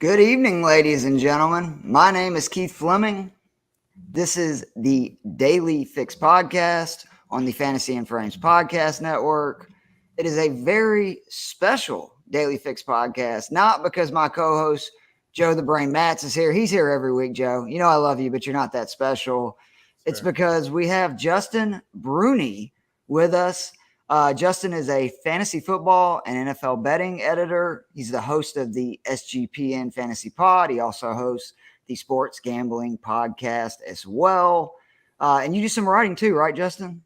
Good evening, ladies and gentlemen. My name is Keith Fleming. This is the Daily Fix Podcast on the Fantasy and Frames Podcast Network. It is a very special Daily Fix Podcast, not because my co-host, Joe the Brain Matz, is here. He's here every week, Joe. You know I love you, but you're not that special. It's because we have Justin Bruni with us. Justin is a fantasy football and NFL betting editor. He's the host of the SGPN Fantasy Pod. He also hosts the Sports Gambling Podcast as well. And you do some writing too, right, Justin?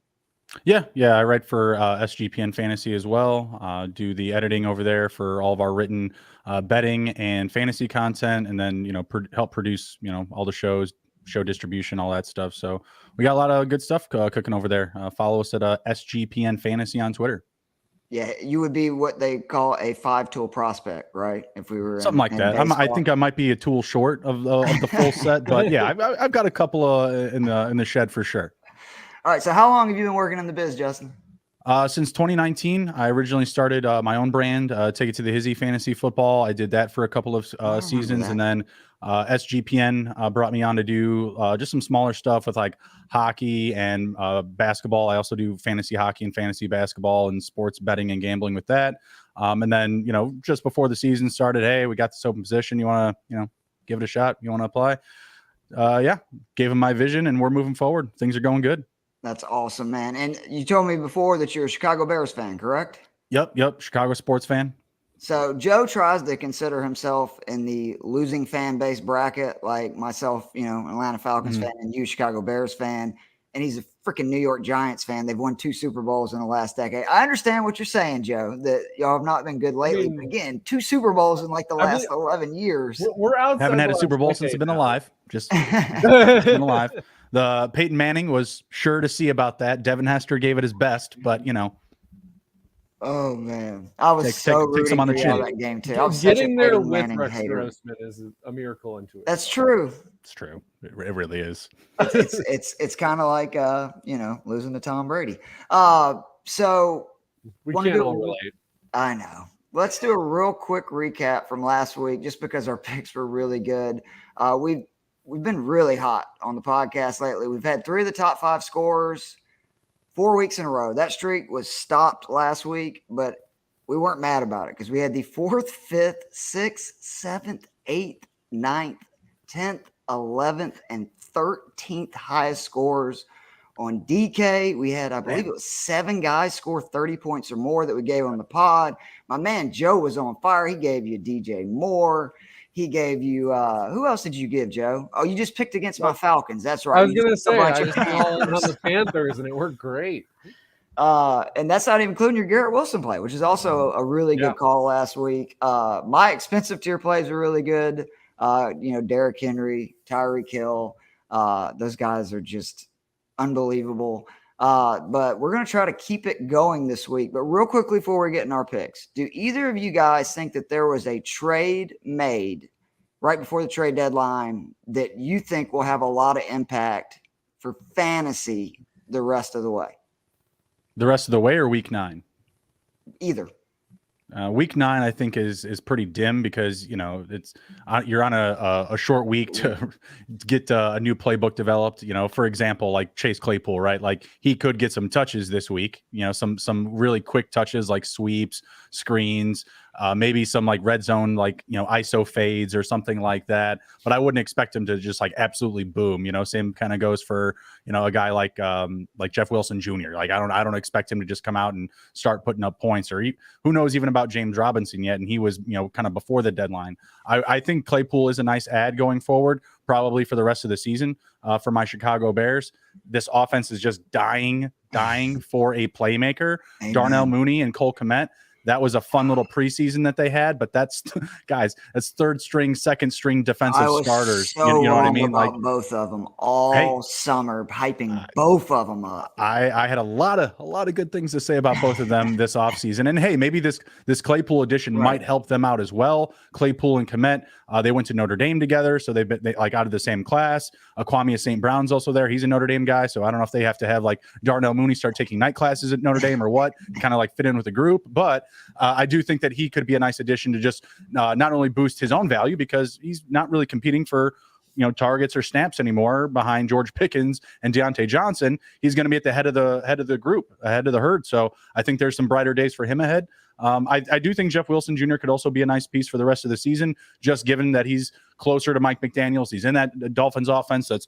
Yeah. I write for SGPN Fantasy as well. Do the editing over there for all of our written betting and fantasy content, and then help produce all the show distribution, all that stuff. So we got a lot of good stuff cooking over there. Follow us at SGPN Fantasy on Twitter. Yeah, you would be what they call a 5-tool prospect, right? If we were something like that. I think I might be a tool short of the full set, but yeah, I've got a couple in the shed for sure. All right. So how long have you been working in the biz, Justin? Since 2019, I originally started my own brand, Take It to the Hizzy Fantasy Football. I did that for a couple of seasons, and then SGPN brought me on to do just some smaller stuff with like hockey and basketball. I also do fantasy hockey and fantasy basketball and sports betting and gambling with that. And then, just before the season started, hey, we got this open position. You want to, give it a shot? You want to apply? Yeah, gave him my vision, and we're moving forward. Things are going good. That's awesome, man. And you told me before that you're a Chicago Bears fan, correct? Yep. Chicago sports fan. So Joe tries to consider himself in the losing fan base bracket, like myself, Atlanta Falcons fan, and you, Chicago Bears fan. And he's a freaking New York Giants fan. They've won 2 Super Bowls in the last decade. I understand what you're saying, Joe, that y'all have not been good lately. But again, 2 Super Bowls in like the last 11 years. We're out. Haven't had a Super Bowl since I've been alive. Just been alive. The Peyton Manning was sure to see about that. Devin Hester gave it his best, but Oh man, I was take some on the chin. That game too. I was getting there with Rex Grossman is a miracle into it. That's true. It's true. It really is. It's kind of like losing to Tom Brady. So we can't all relate. I know. Let's do a real quick recap from last week, just because our picks were really good. We've been really hot on the podcast lately. We've had 3 of the top 5 scorers 4 weeks in a row. That streak was stopped last week, but we weren't mad about it because we had the 4th, 5th, 6th, 7th, 8th, 9th, 10th, 11th, and 13th highest scores on DK. We had, I believe it was 7 guys score 30 points or more that we gave on the pod. My man Joe was on fire. He gave you DJ Moore. He gave you who else did you give, Joe? Oh, you just picked against my Falcons. That's right. I was gonna say I just called on the Panthers and it worked great. And that's not even including your Garrett Wilson play, which is also a really good call last week. My expensive tier plays are really good. Derrick Henry, Tyreek Hill, those guys are just unbelievable. But we're going to try to keep it going this week. But real quickly before we get in our picks, do either of you guys think that there was a trade made right before the trade deadline that you think will have a lot of impact for fantasy the rest of the way? The rest of the way or week 9? Either. Week 9, I think, is pretty dim because it's you're on a short week to get a new playbook developed. For example, like Chase Claypool, right? Like he could get some touches this week. Some really quick touches like sweeps, screens, maybe some like red zone, like ISO fades or something like that. But I wouldn't expect him to just like absolutely boom. Same kind of goes for a guy like Jeff Wilson Jr. Like I don't expect him to just come out and start putting up points, or who knows even about James Robinson yet, and he was kind of before the deadline. I think Claypool is a nice add going forward, probably for the rest of the season for my Chicago Bears. This offense is just dying for a playmaker. Amen. Darnell Mooney and Cole Kmet. That was a fun little preseason that they had, but that's guys, that's 3rd string, 2nd string defensive starters. So you know what I mean? Like both of them all summer, hyping both of them up. I had a lot of good things to say about both of them this offseason. And hey, maybe this Claypool addition might help them out as well. Claypool and Kmet, they went to Notre Dame together, so they like out of the same class. Kwame St. Brown's also there. He's a Notre Dame guy, so I don't know if they have to have like Darnell Mooney start taking night classes at Notre Dame or what, kind of like fit in with the group, but I do think that he could be a nice addition to just not only boost his own value because he's not really competing for targets or snaps anymore behind George Pickens and Deontay Johnson. He's going to be at the head of the group, ahead of the herd. So I think there's some brighter days for him ahead. I do think Jeff Wilson Jr. could also be a nice piece for the rest of the season, just given that he's closer to Mike McDaniels. He's in that Dolphins offense that's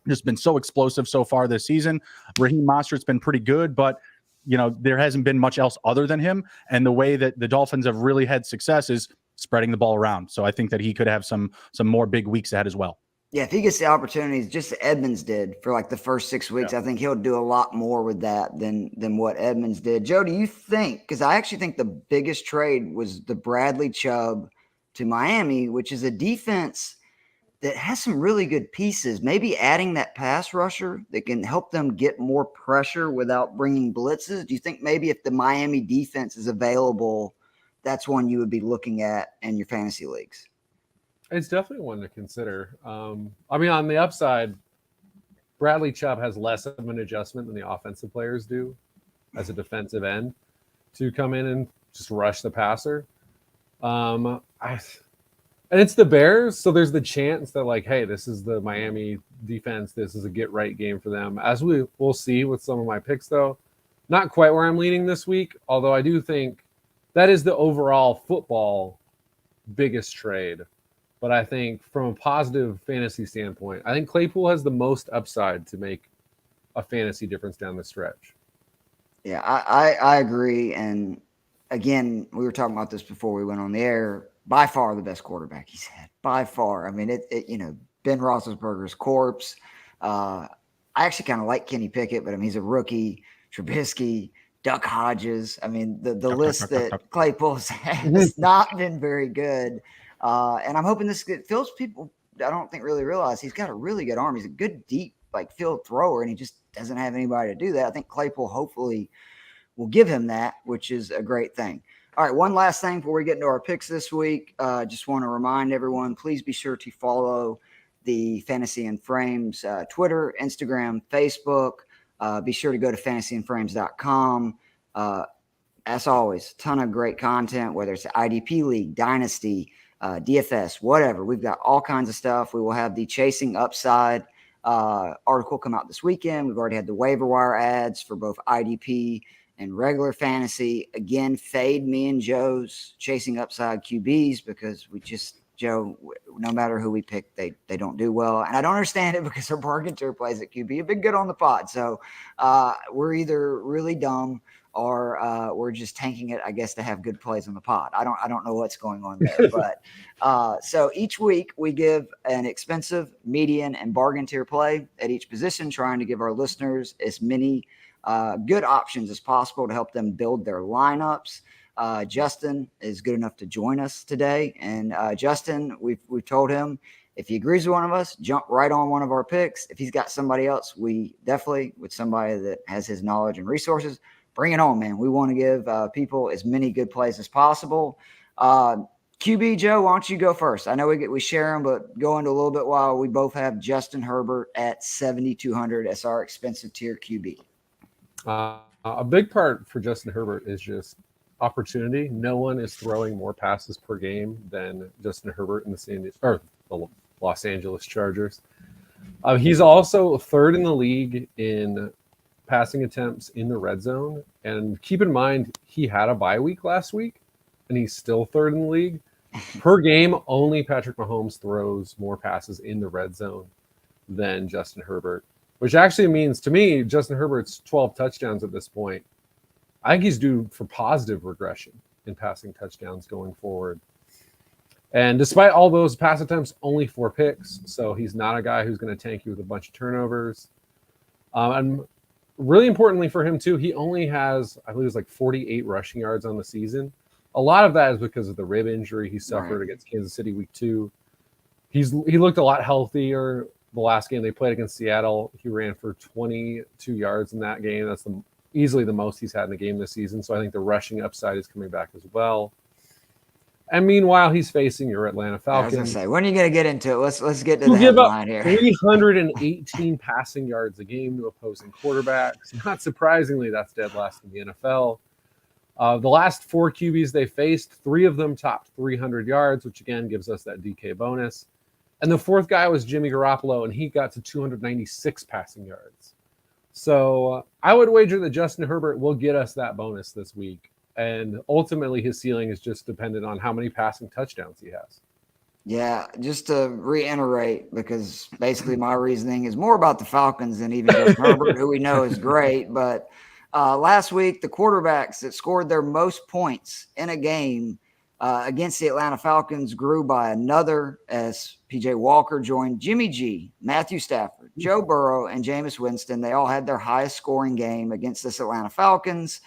just been so explosive so far this season. Raheem Mostert's been pretty good, but there hasn't been much else other than him. And the way that the Dolphins have really had success is spreading the ball around. So I think that he could have some more big weeks ahead as well. Yeah, if he gets the opportunities, just as Edmonds did for like the first 6 weeks, I think he'll do a lot more with that than what Edmonds did. Joe, do you think, because I actually think the biggest trade was the Bradley Chubb to Miami, which is a defense that has some really good pieces, maybe adding that pass rusher that can help them get more pressure without bringing blitzes. Do you think maybe if the Miami defense is available, that's one you would be looking at in your fantasy leagues? It's definitely one to consider. On the upside, Bradley Chubb has less of an adjustment than the offensive players do as a defensive end to come in and just rush the passer. And it's the Bears, so there's the chance that, hey, this is the Miami defense. This is a get-right game for them. As we'll see with some of my picks, though, not quite where I'm leaning this week, although I do think that is the overall football biggest trade. But I think from a positive fantasy standpoint, I think Claypool has the most upside to make a fantasy difference down the stretch. Yeah, I agree. And again, we were talking about this before we went on the air. By far the best quarterback he's had. By far. I mean, Ben Roethlisberger's corpse. I actually kind of like Kenny Pickett, but he's a rookie. Trubisky, Duck Hodges. The list that Claypool's had has not been very good. And I'm hoping Phil's people, I don't think really realize he's got a really good arm. He's a good deep field thrower, and he just doesn't have anybody to do that. I think Claypool hopefully will give him that, which is a great thing. All right, one last thing before we get into our picks this week. Just want to remind everyone, please be sure to follow the Fantasy and Frames Twitter, Instagram, Facebook. Be sure to go to fantasyandframes.com. As always, ton of great content, whether it's the IDP League, Dynasty, DFS, whatever. We've got all kinds of stuff. We will have the Chasing Upside article come out this weekend. We've already had the waiver wire ads for both IDP and regular fantasy. Again, fade me and Joe's Chasing Upside QBs because Joe, no matter who we pick, they don't do well. And I don't understand it because our bargain tour plays at QB have been good on the pod. So we're either really dumb or we're just tanking it, I guess, to have good plays on the pod. I don't know what's going on there. But so each week we give an expensive, median, and bargain tier play at each position, trying to give our listeners as many good options as possible to help them build their lineups. Justin is good enough to join us today. And Justin, we've told him if he agrees with one of us, jump right on one of our picks. If he's got somebody else, we definitely, with somebody that has his knowledge and resources, bring it on, man. We want to give people as many good plays as possible. QB, Joe, why don't you go first? I know we share them, but go into a little bit while we both have Justin Herbert at 7,200 as our expensive tier QB. A big part for Justin Herbert is just opportunity. No one is throwing more passes per game than Justin Herbert in the Los Angeles Chargers. He's also third in the league in passing attempts in the red zone. And keep in mind, he had a bye week last week, and he's still third in the league. Per game, only Patrick Mahomes throws more passes in the red zone than Justin Herbert, which actually means, to me, Justin Herbert's 12 touchdowns at this point, I think he's due for positive regression in passing touchdowns going forward. And despite all those pass attempts, only 4 picks. So he's not a guy who's going to tank you with a bunch of turnovers. And really importantly for him, too, he only has, I believe it's 48 rushing yards on the season. A lot of that is because of the rib injury he suffered against Kansas City week 2. He looked a lot healthier the last game they played against Seattle. He ran for 22 yards in that game. That's easily the most he's had in the game this season. So I think the rushing upside is coming back as well. And meanwhile, he's facing your Atlanta Falcons. I was gonna say, when are you gonna get into it? Let's get to the headline here. 318 passing yards a game to opposing quarterbacks. Not surprisingly, that's dead last in the NFL. The last 4 QBs they faced, 3 of them topped 300 yards, which again gives us that DK bonus. And the fourth guy was Jimmy Garoppolo, and he got to 296 passing yards. So I would wager that Justin Herbert will get us that bonus this week. And ultimately, his ceiling is just dependent on how many passing touchdowns he has. Yeah, just to reiterate, because basically my reasoning is more about the Falcons than even Justin Herbert, who we know is great. But last week, the quarterbacks that scored their most points in a game against the Atlanta Falcons grew by another, as PJ Walker joined Jimmy G, Matthew Stafford, Joe Burrow, and Jameis Winston. They all had their highest scoring game against this Atlanta Falcons.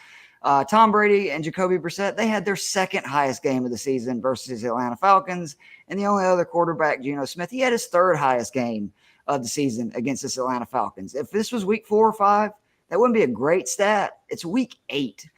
Tom Brady and Jacoby Brissett, they had their second highest game of the season versus the Atlanta Falcons. And the only other quarterback, Geno Smith, he had his third highest game of the season against this Atlanta Falcons. If this was week 4 or 5, that wouldn't be a great stat. It's week 8.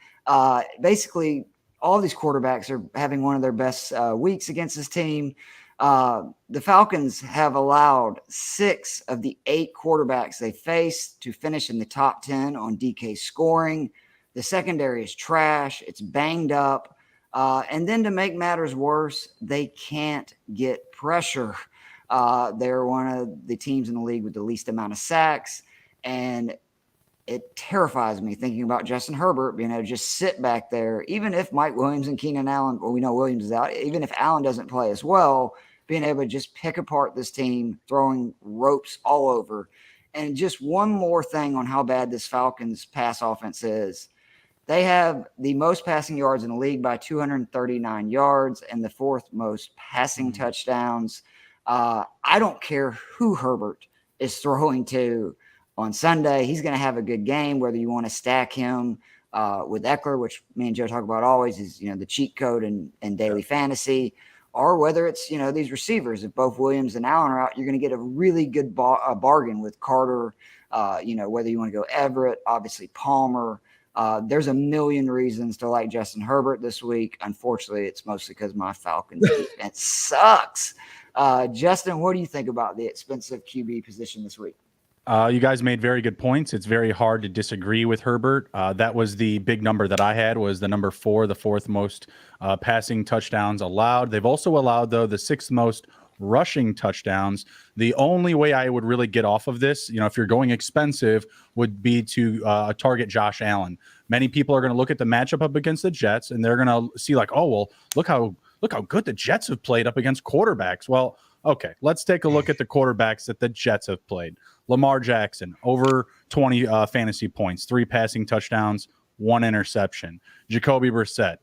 Basically, all these quarterbacks are having one of their best weeks against this team. The Falcons have allowed 6 of the 8 quarterbacks they faced to finish in the top 10 on DK scoring. The secondary is trash. It's banged up. And then to make matters worse, they can't get pressure. They're one of the teams in the league with the least amount of sacks. And it terrifies me thinking about Justin Herbert being able to just sit back there, even if Mike Williams and Keenan Allen, well, we know Williams is out, even if Allen doesn't play as well, being able to just pick apart this team, throwing ropes all over. And just one more thing on how bad this Falcons pass offense is. They have the most passing yards in the league by 239 yards and the 4th most passing touchdowns. I don't care who Herbert is throwing to on Sunday. He's going to have a good game, whether you want to stack him with Eckler, which me and Joe talk about always is, the cheat code in daily fantasy, or whether it's, these receivers. If both Williams and Allen are out, you're going to get a really good bargain with Carter, whether you want to go Everett, obviously Palmer. There's a million reasons to like Justin Herbert this week. Unfortunately, it's mostly because my Falcons defense sucks. Justin, what do you think about the expensive QB position this week? You guys made very good points. It's very hard to disagree with Herbert. That was the big number that I had, was the number 4, the 4th most passing touchdowns allowed. They've also allowed, though, the 6th most rushing touchdowns. The only way I would really get off of this, if you're going expensive, would be to target Josh Allen. Many people are going to look at the matchup up against the Jets, and they're going to see like, oh, well, look how good the Jets have played up against quarterbacks. Well, okay, let's take a look at the quarterbacks that the Jets have played. Lamar Jackson, over 20 fantasy points, 3 passing touchdowns, 1 interception. Jacoby Brissett,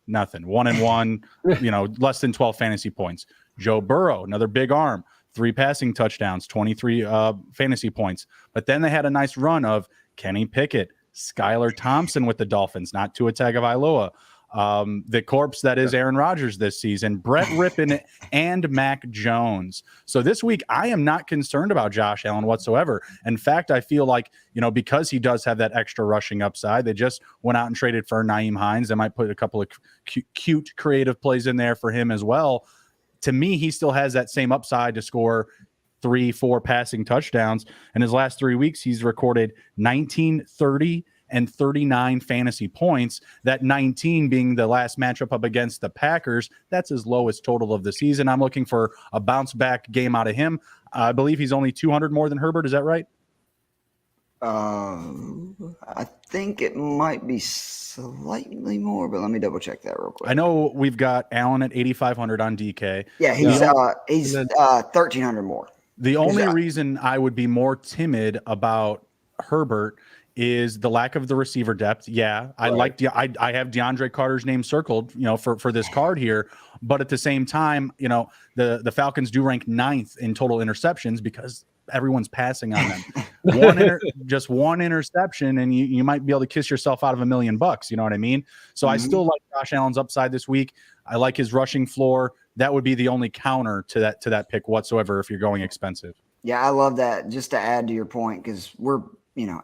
nothing. 1-1, less than 12 fantasy points. Joe Burrow, another big arm, 3 passing touchdowns, 23 fantasy points. But then they had a nice run of Kenny Pickett, Skylar Thompson with the Dolphins, not Tua Tagovailoa. The corpse that is Aaron Rodgers this season, Brett Rippon and Mac Jones. So this week, I am not concerned about Josh Allen whatsoever. In fact, I feel like, because he does have that extra rushing upside, they just went out and traded for Nyheim Hines. They might put a couple of cute creative plays in there for him as well. To me, he still has that same upside to score 3-4 passing touchdowns. In his last 3 weeks, he's recorded 19, 30, and 39 fantasy points. That 19 being the last matchup up against the Packers. That's his lowest total of the season. I'm looking for a bounce back game out of him. I believe he's only 200 more than Herbert. Is that right? I think it might be slightly more, but let me double check that real quick. I know we've got Allen at 8,500 on DK. Yeah, he's 1,300 more. The only reason I would be more timid about Herbert is the lack of the receiver depth. Yeah, I have DeAndre Carter's name circled, for this card here. But at the same time, the Falcons do rank 9th in total interceptions because everyone's passing on them. Just one interception, and you might be able to kiss yourself out of $1 million. You know what I mean? So I still like Josh Allen's upside this week. I like his rushing floor. That would be the only counter to that pick whatsoever if you're going expensive. Yeah, I love that. Just to add to your point, because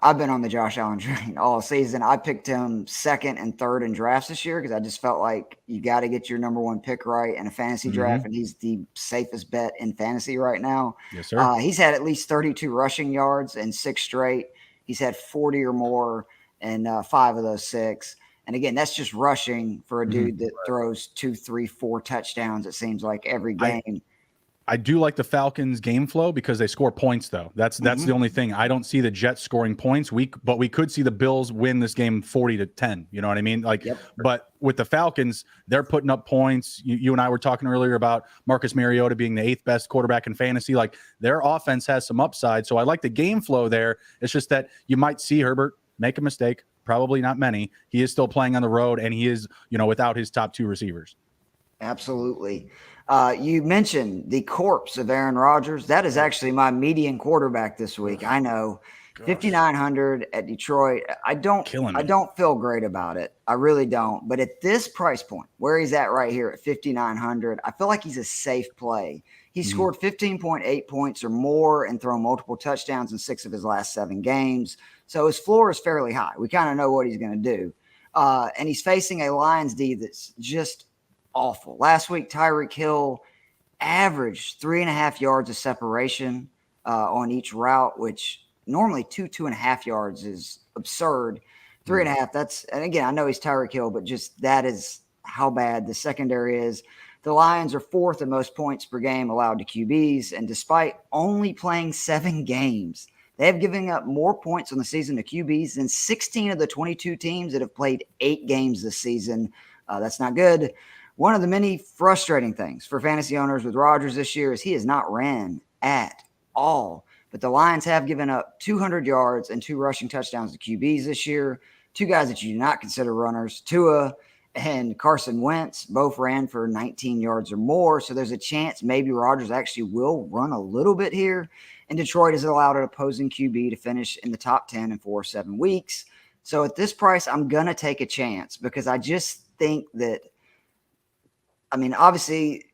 I've been on the Josh Allen train all season. I picked him 2nd and 3rd in drafts this year because I just felt like you got to get your number 1 pick right in a fantasy draft, and he's the safest bet in fantasy right now. Yes, sir. He's had at least 32 rushing yards in 6 straight. He's had 40 or more in 5 of those 6. And again, that's just rushing for a dude that throws 2, 3, 4 touchdowns, it seems like, every game. I do like the Falcons' game flow because they score points, though. That's the only thing. I don't see the Jets scoring points. But we could see the Bills win this game 40-10. You know what I mean? But with the Falcons, they're putting up points. You and I were talking earlier about Marcus Mariota being the 8th best quarterback in fantasy. Like, their offense has some upside. So I like the game flow there. It's just that you might see Herbert make a mistake. Probably not many. He is still playing on the road, and he is, without his top 2 receivers. Absolutely. You mentioned the corpse of Aaron Rodgers. That is actually my median quarterback this week. I know, 5,900 at Detroit. I don't feel great about it. I really don't. But at this price point, where he's at right here at 5,900, I feel like he's a safe play. He scored 15.8 points or more and thrown multiple touchdowns in 6 of his last 7 games. So his floor is fairly high. We kind of know what he's going to do. And he's facing a Lions D that's just awful. Last week, Tyreek Hill averaged 3.5 yards of separation on each route, which normally 2.5 yards is absurd. 3.5, and again, I know he's Tyreek Hill, but just that is how bad the secondary is. The Lions are 4th in most points per game allowed to QBs, and despite only playing 7 games, they have given up more points on the season to QBs than 16 of the 22 teams that have played 8 games this season. That's not good. One of the many frustrating things for fantasy owners with Rodgers this year is he has not ran at all. But the Lions have given up 200 yards and 2 rushing touchdowns to QBs this year. 2 guys that you do not consider runners, Tua and Carson Wentz, both ran for 19 yards or more. So there's a chance maybe Rodgers actually will run a little bit here. And Detroit has allowed an opposing QB to finish in the top 10 in 4 or 7 weeks. So at this price, I'm going to take a chance because I just think that, obviously,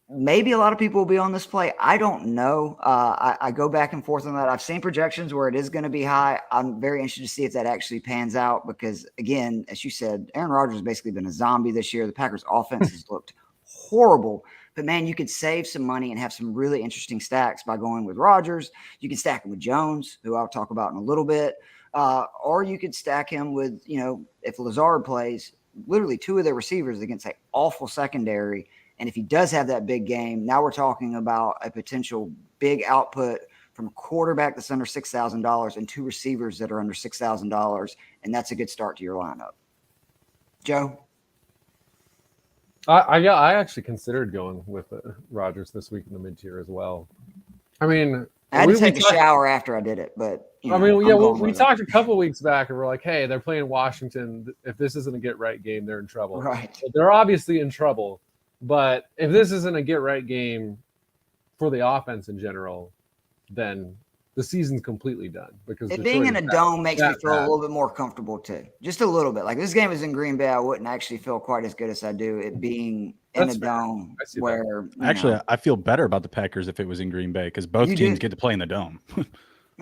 maybe a lot of people will be on this play. I don't know. I go back and forth on that. I've seen projections where it is going to be high. I'm very interested to see if that actually pans out because, again, as you said, Aaron Rodgers has basically been a zombie this year. The Packers' offense has looked horrible. But, man, you could save some money and have some really interesting stacks by going with Rodgers. You can stack him with Jones, who I'll talk about in a little bit. Or you could stack him with, if Lazard plays, literally 2 of their receivers against an awful secondary. And if he does have that big game, now we're talking about a potential big output from a quarterback that's under $6,000 and 2 receivers that are under $6,000. And that's a good start to your lineup. Joe? I actually considered going with Rodgers this week in the mid-tier as well. I had to take a shower after I did it, but we talked a couple weeks back and we're like, hey, they're playing Washington. If this isn't a get-right game, they're in trouble. Right. But they're obviously in trouble. But if this isn't a get-right game for the offense in general, then the season's completely done. Because it being in a dome makes me feel a little bit more comfortable too. Just a little bit. Like this game is in Green Bay, I wouldn't actually feel quite as good as I do it being in a dome where actually I feel better about the Packers if it was in Green Bay because both teams get to play in the dome. No,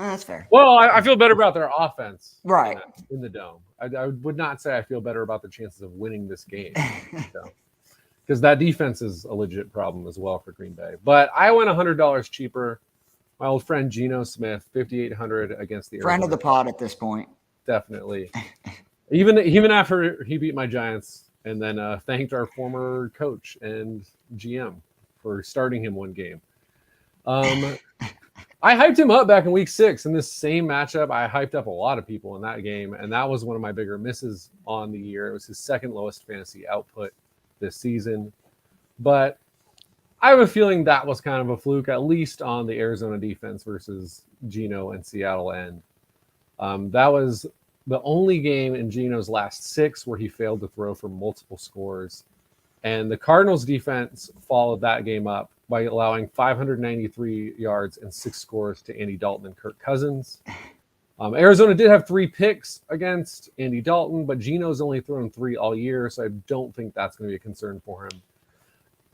that's fair. Well, I feel better about their offense right in the dome. I would not say I feel better about the chances of winning this game. Because that defense is a legit problem as well for Green Bay. But I went $100 cheaper. My old friend Geno Smith, 5,800 against the friend of the pod at this point. Definitely. even after he beat my Giants and then thanked our former coach and GM for starting him one game. I hyped him up back in week 6 in this same matchup. I hyped up a lot of people in that game, and that was one of my bigger misses on the year. It was his second lowest fantasy output this season. But I have a feeling that was kind of a fluke, at least on the Arizona defense versus Geno and Seattle end. That was the only game in Geno's last 6 where he failed to throw for multiple scores. And the Cardinals defense followed that game up by allowing 593 yards and 6 scores to Andy Dalton and Kirk Cousins. Arizona did have 3 picks against Andy Dalton, but Geno's only thrown 3 all year, so I don't think that's going to be a concern for him.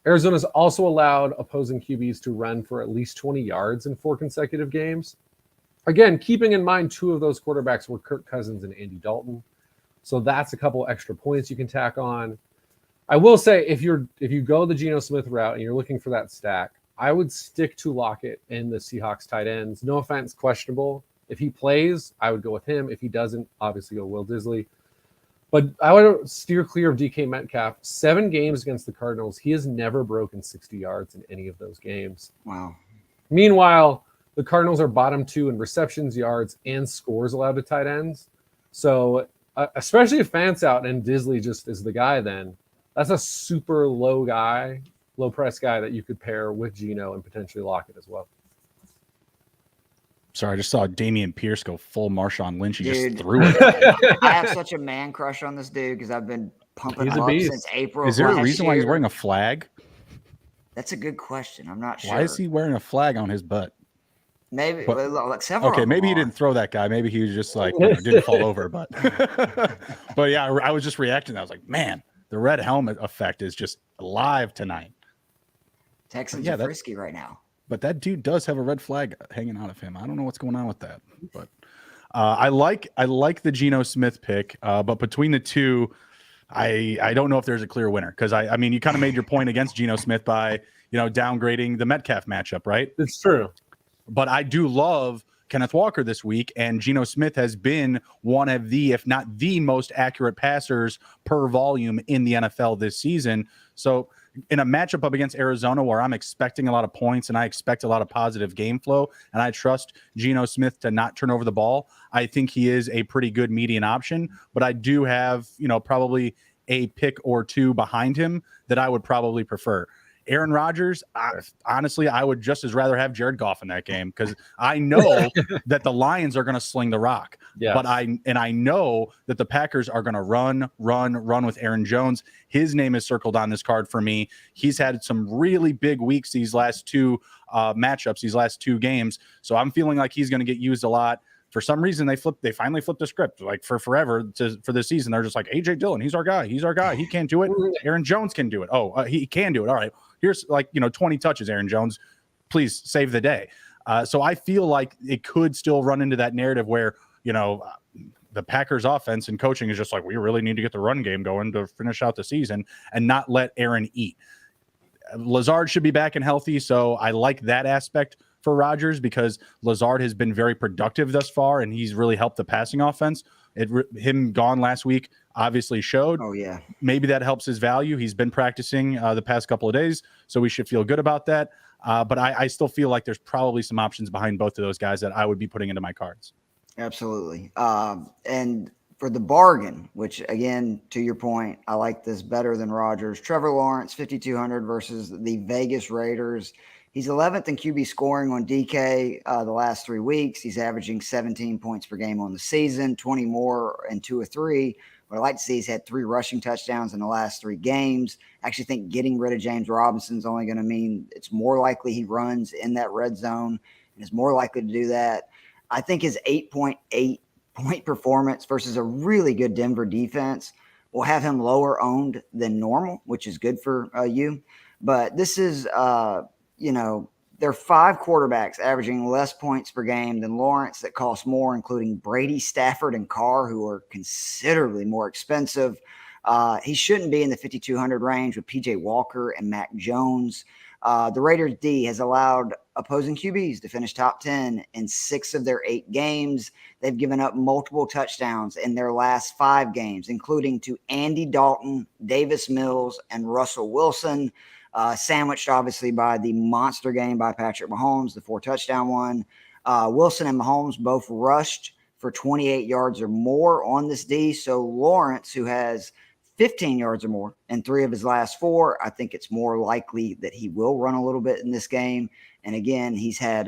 Arizona's also allowed opposing QBs to run for at least 20 yards in 4 consecutive games. Again, keeping in mind 2 of those quarterbacks were Kirk Cousins and Andy Dalton. So that's a couple extra points you can tack on. I will say, if you go the Geno Smith route and you're looking for that stack, I would stick to Lockett and the Seahawks tight ends. No offense, questionable. If he plays, I would go with him. If he doesn't, obviously go Will Disley. But I would steer clear of DK Metcalf. 7 games against the Cardinals. He has never broken 60 yards in any of those games. Wow. Meanwhile, the Cardinals are bottom 2 in receptions, yards, and scores allowed to tight ends. So especially if Fant's out and Disley just is the guy, then that's a super low price guy that you could pair with Geno and potentially Lockett as well. Sorry, I just saw Damian Pierce go full Marshawn Lynch. He Dude. just threw it. I have such a man crush on this dude because I've been pumping He's him a up beast. since April. Is there of a last reason why he's year. wearing a flag? That's a good question. I'm not sure. Why is he wearing a flag on his butt? Maybe But- like several. Okay, of maybe he them are. didn't throw that guy. Maybe he was just like didn't fall over. But but yeah, I was just reacting. I was like, man, the red helmet effect is just alive tonight. Texans Yeah, are that- frisky right now. But that dude does have a red flag hanging out of him. I don't know what's going on with that. But I like the Geno Smith pick. But between the two, I don't know if there's a clear winner because I mean you kind of made your point against Geno Smith by downgrading the Metcalf matchup, right? It's true. But I do love Kenneth Walker this week, and Geno Smith has been one of the, if not the most accurate passers per volume in the NFL this season. So in a matchup up against Arizona where I'm expecting a lot of points and I expect a lot of positive game flow, and I trust Geno Smith to not turn over the ball, I think he is a pretty good median option. But I do have, probably a pick or two behind him that I would probably prefer. Aaron Rodgers, honestly, I would just as rather have Jared Goff in that game because I know that the Lions are going to sling the rock. Yeah. But I know that the Packers are going to run with Aaron Jones. His name is circled on this card for me. He's had some really big weeks these last two matchups, these last two games. So I'm feeling like he's going to get used a lot. For some reason, they finally flipped the script. Like for forever for this season, they're just like AJ Dillon. He's our guy. He can't do it. Aaron Jones can do it. He can do it. All right. Here's 20 touches, Aaron Jones. Please save the day. So I feel like it could still run into that narrative where, the Packers offense and coaching is just like, we really need to get the run game going to finish out the season and not let Aaron eat. Lazard should be back and healthy. So I like that aspect for Rodgers because Lazard has been very productive thus far and he's really helped the passing offense. Him gone last week obviously showed. Oh, yeah. Maybe that helps his value. He's been practicing the past couple of days, so we should feel good about that. But I still feel like there's probably some options behind both of those guys that I would be putting into my cards. Absolutely. And for the bargain, which, again, to your point, I like this better than Rodgers. Trevor Lawrence, 5,200 versus the Vegas Raiders. He's 11th in QB scoring on DK the last 3 weeks. He's averaging 17 points per game on the season, 20 more in 2 or 3. What I like to see is he's had 3 rushing touchdowns in the last 3 games. I actually think getting rid of James Robinson is only going to mean it's more likely he runs in that red zone and is more likely to do that. I think his 8.8 point performance versus a really good Denver defense will have him lower owned than normal, which is good for you. But this is there are 5 quarterbacks averaging less points per game than Lawrence that cost more, including Brady, Stafford, and Carr, who are considerably more expensive. He shouldn't be in the 5,200 range with PJ Walker and Mac Jones. The Raiders D has allowed opposing QBs to finish top 10 in 6 of their 8 games. They've given up multiple touchdowns in their last 5 games, including to Andy Dalton, Davis Mills, and Russell Wilson. Sandwiched obviously by the monster game by Patrick Mahomes, the 4-touchdown one. Wilson and Mahomes both rushed for 28 yards or more on this D. So Lawrence, who has 15 yards or more in 3 of his last 4, I think it's more likely that he will run a little bit in this game. And again, he's had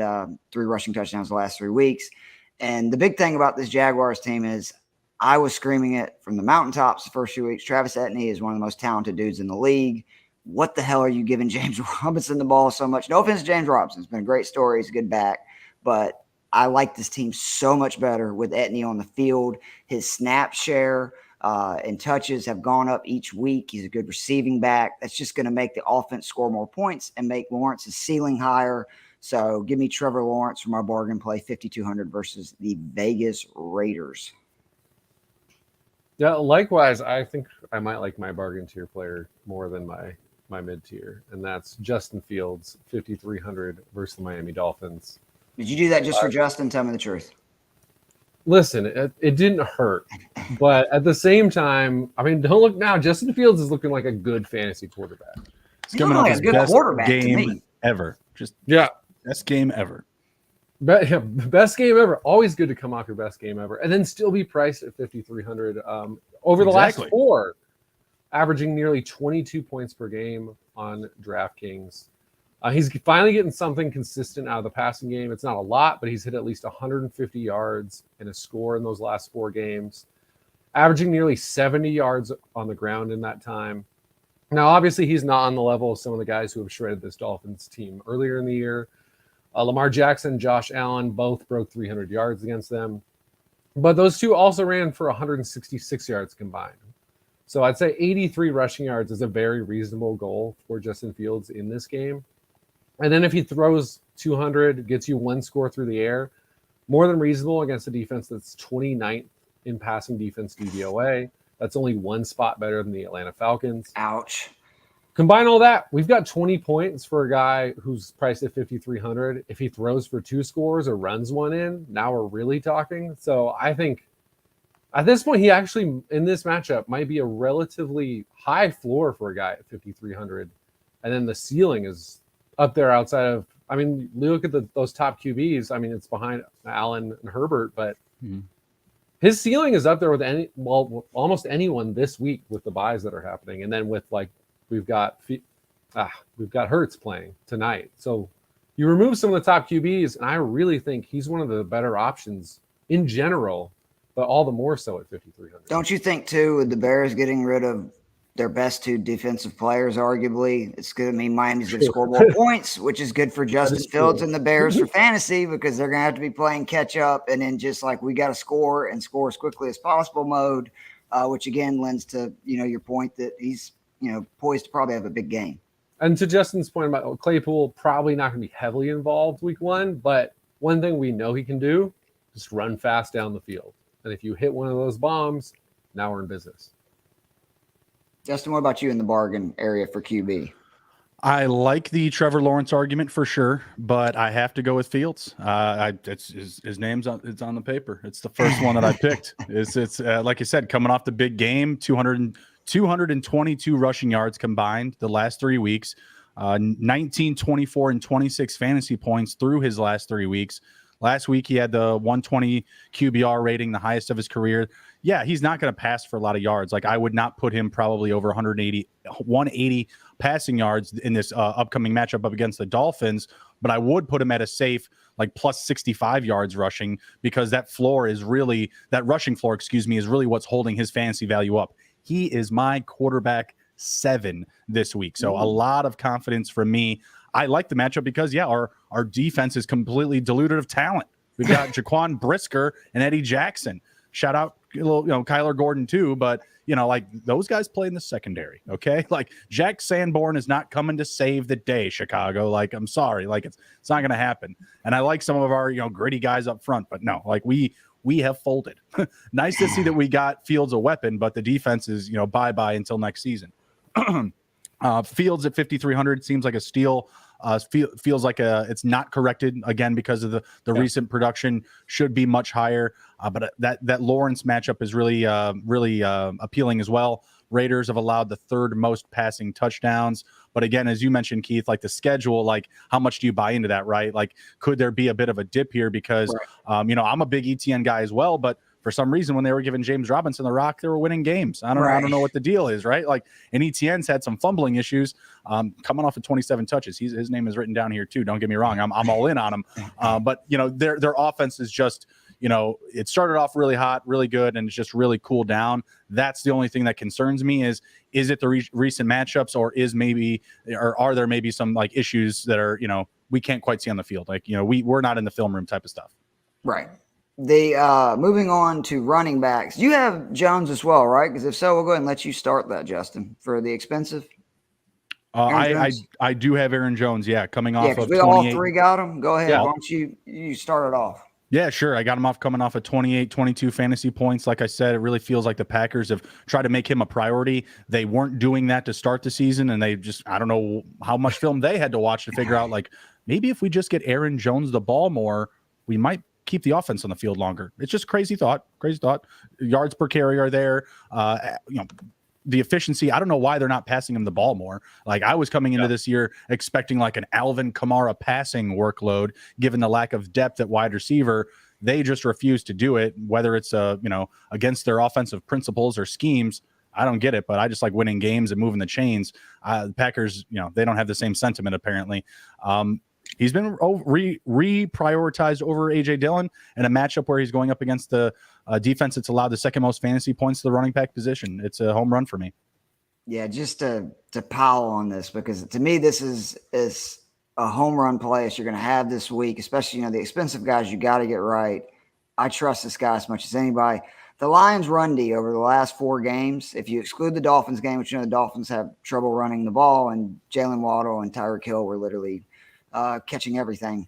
3 rushing touchdowns the last 3 weeks. And the big thing about this Jaguars team is I was screaming it from the mountaintops the first few weeks. Travis Etienne is one of the most talented dudes in the league. What the hell are you giving James Robinson the ball so much? No offense to James Robinson. It's been a great story. He's a good back. But I like this team so much better with Etienne on the field. His snap share and touches have gone up each week. He's a good receiving back. That's just going to make the offense score more points and make Lawrence's ceiling higher. So give me Trevor Lawrence for my bargain play, 5,200 versus the Vegas Raiders. Yeah, likewise, I think I might like my bargain tier player more than my mid tier, and that's Justin Fields, 5,300 versus the Miami Dolphins. Did you do that just for Justin? Tell me the truth. Listen, it didn't hurt, but at the same time, I mean, don't look now. Justin Fields is looking like a good fantasy quarterback. He's coming off like his a good best quarterback to game me. ever. Just Yeah, best game ever. best game ever. Always good to come off your best game ever, and then still be priced at 5,300. Over the last four, averaging nearly 22 points per game on DraftKings. He's finally getting something consistent out of the passing game. It's not a lot, but he's hit at least 150 yards and a score in those last 4 games, averaging nearly 70 yards on the ground in that time. Now, obviously, he's not on the level of some of the guys who have shredded this Dolphins team earlier in the year. Lamar Jackson, Josh Allen both broke 300 yards against them. But those two also ran for 166 yards combined. So I'd say 83 rushing yards is a very reasonable goal for Justin Fields in this game. And then if he throws 200, gets you 1 score through the air, more than reasonable against a defense that's 29th in passing defense DVOA. That's only 1 spot better than the Atlanta Falcons. Ouch. Combine all that, we've got 20 points for a guy who's priced at 5,300. If he throws for 2 scores or runs 1 in, now we're really talking. So I think at this point, he actually, in this matchup, might be a relatively high floor for a guy at 5,300. And then the ceiling is up there outside of, I mean, look at those top QBs. I mean, it's behind Allen and Herbert, but his ceiling is up there with almost anyone this week with the buys that are happening. And then with we've got Hurts playing tonight. So you remove some of the top QBs, and I really think he's one of the better options in general, but all the more so at 5,300. Don't you think, too, with the Bears getting rid of their best 2 defensive players, arguably, it's going to mean Miami's going to score more points, which is good for Justin Fields and the Bears for fantasy, because they're going to have to be playing catch up and then just we got to score and score as quickly as possible mode, which again lends to, your point that he's, poised to probably have a big game. And to Justin's point about Claypool, probably not going to be heavily involved week 1, but one thing we know he can do is run fast down the field. And if you hit one of those bombs, now we're in business. Justin, what about you in the bargain area for QB? I like the Trevor Lawrence argument for sure, but I have to go with Fields. His name's it's on the paper. It's the first one that I picked. It's like I said, coming off the big game, 222 rushing yards combined the last 3 weeks, 19, 24, and 26 fantasy points through his last 3 weeks. Last week, he had the 120 QBR rating, the highest of his career. Yeah, he's not going to pass for a lot of yards. I would not put him probably over 180 passing yards in this upcoming matchup up against the Dolphins, but I would put him at a safe plus 65 yards rushing, because that rushing floor, is really what's holding his fantasy value up. He is my quarterback 7 this week. So a lot of confidence from me. I like the matchup because, our defense is completely diluted of talent. We've got Jaquan Brisker and Eddie Jackson. Shout out, Kyler Gordon too, but those guys play in the secondary. Okay, Jack Sanborn is not coming to save the day, Chicago. I'm sorry, it's not going to happen. And I like some of our gritty guys up front, but no, we have folded. Nice to see that we got Fields a weapon, but the defense is bye until next season. Fields at 5,300 seems like a steal. Feels like it's not corrected again because of the recent production. Should be much higher, but that Lawrence matchup is really appealing as well. Raiders have allowed the 3rd most passing touchdowns, but again, as you mentioned, Keith, the schedule, how much do you buy into that, right? Could there be a bit of a dip here because I'm a big ETN guy as well, but for some reason, when they were giving James Robinson the rock, they were winning games. I don't know what the deal is, right? And ETN's had some fumbling issues, coming off of 27 touches. His name is written down here too. Don't get me wrong. I'm all in on him. But their offense is just, it started off really hot, really good, and it's just really cooled down. That's the only thing that concerns me is it the recent matchups, or are there maybe some issues that are, we can't quite see on the field? We're not in the film room type of stuff. Right. The moving on to running backs. You have Jones as well, right? Because if so, we'll go ahead and let you start that, Justin, for the expensive. I do have Aaron Jones, coming off of we 28. all 3 got him. Go ahead. Yeah. Why don't you start it off? Yeah, sure. I got him coming off of 28, 22 fantasy points. Like I said, it really feels like the Packers have tried to make him a priority. They weren't doing that to start the season, and they just, I don't know how much film they had to watch to figure out, maybe if we just get Aaron Jones the ball more, we might keep the offense on the field longer. It's just crazy thought. Yards per carry are there. The efficiency, I don't know why they're not passing him the ball more. Like, I was coming into this year expecting like an Alvin Kamara passing workload, given the lack of depth at wide receiver. They just refuse to do it, whether it's against their offensive principles or schemes. I don't get it, but I just like winning games and moving the chains. The Packers, they don't have the same sentiment apparently. He's been reprioritized over A.J. Dillon in a matchup where he's going up against the defense that's allowed the second most fantasy points to the running back position. It's a home run for me. Yeah, just to pile on this, because to me this is a home run play as you're going to have this week, especially the expensive guys you got to get right. I trust this guy as much as anybody. The Lions' run D over the last 4 games, if you exclude the Dolphins game, which the Dolphins have trouble running the ball, and Jalen Waddle and Tyreek Hill were literally catching everything.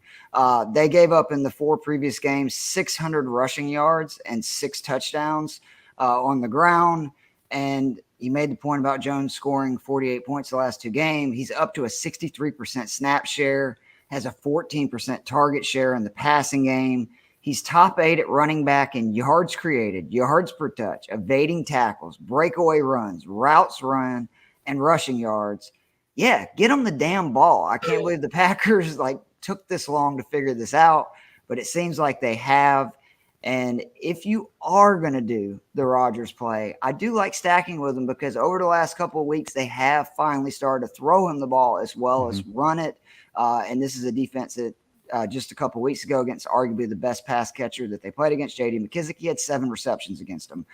They gave up in the 4 previous games 600 rushing yards and 6 touchdowns on the ground. And you made the point about Jones scoring 48 points the last 2 games. He's up to a 63% snap share, has a 14% target share in the passing game. He's top 8 at running back in yards created, yards per touch, evading tackles, breakaway runs, routes run, and rushing yards. Yeah, get him the damn ball. I can't believe the Packers took this long to figure this out, but it seems like they have. And if you are going to do the Rodgers play, I do like stacking with him, because over the last couple of weeks, they have finally started to throw him the ball as well as run it. And this is a defense that just a couple of weeks ago against arguably the best pass catcher that they played against, J.D. McKissick, he had 7 receptions against them.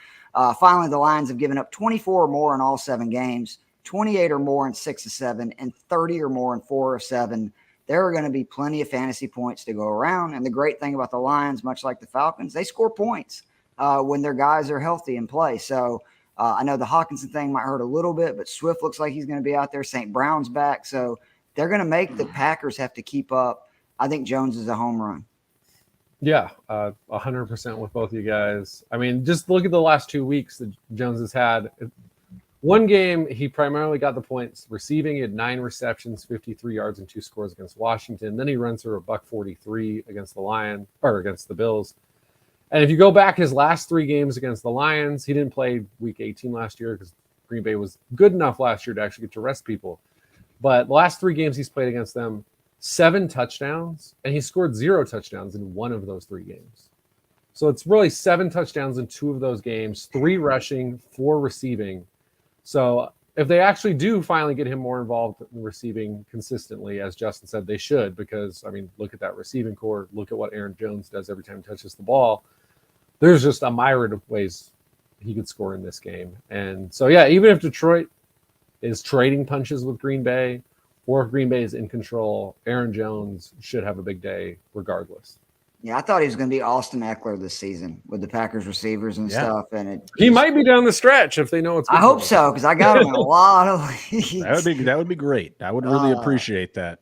Finally, the Lions have given up 24 or more in all 7 games. 28 or more in 6 of 7, and 30 or more in 4 of 7. There are going to be plenty of fantasy points to go around. And the great thing about the Lions, much like the Falcons, they score points when their guys are healthy and play. So I know the Hawkinson thing might hurt a little bit, but Swift looks like he's going to be out there. St. Brown's back. So they're going to make the Packers have to keep up. I think Jones is a home run. Yeah, 100% with both of you guys. I mean, just look at the last 2 weeks that Jones has had. One game, he primarily got the points receiving. He had 9 receptions, 53 yards, and 2 scores against Washington. Then he runs through a $143 against against the Bills. And if you go back his last 3 games against the Lions, he didn't play week 18 last year because Green Bay was good enough last year to actually get to rest people. But the last 3 games he's played against them, 7 touchdowns, and he scored 0 touchdowns in 1 of those 3 games. So it's really 7 touchdowns in 2 of those games, 3 rushing, 4 receiving. So if they actually do finally get him more involved in receiving consistently, as Justin said, they should, because, I mean, look at that receiving core. Look at what Aaron Jones does every time he touches the ball. There's just a myriad of ways he could score in this game. And so, yeah, even if Detroit is trading punches with Green Bay, or if Green Bay is in control, Aaron Jones should have a big day regardless. Yeah, I thought he was going to be Austin Eckler this season with the Packers receivers and stuff. And he might be down the stretch if they know it's good. I hope so, because I got him in a lot of leagues. That would be great. I would really appreciate that.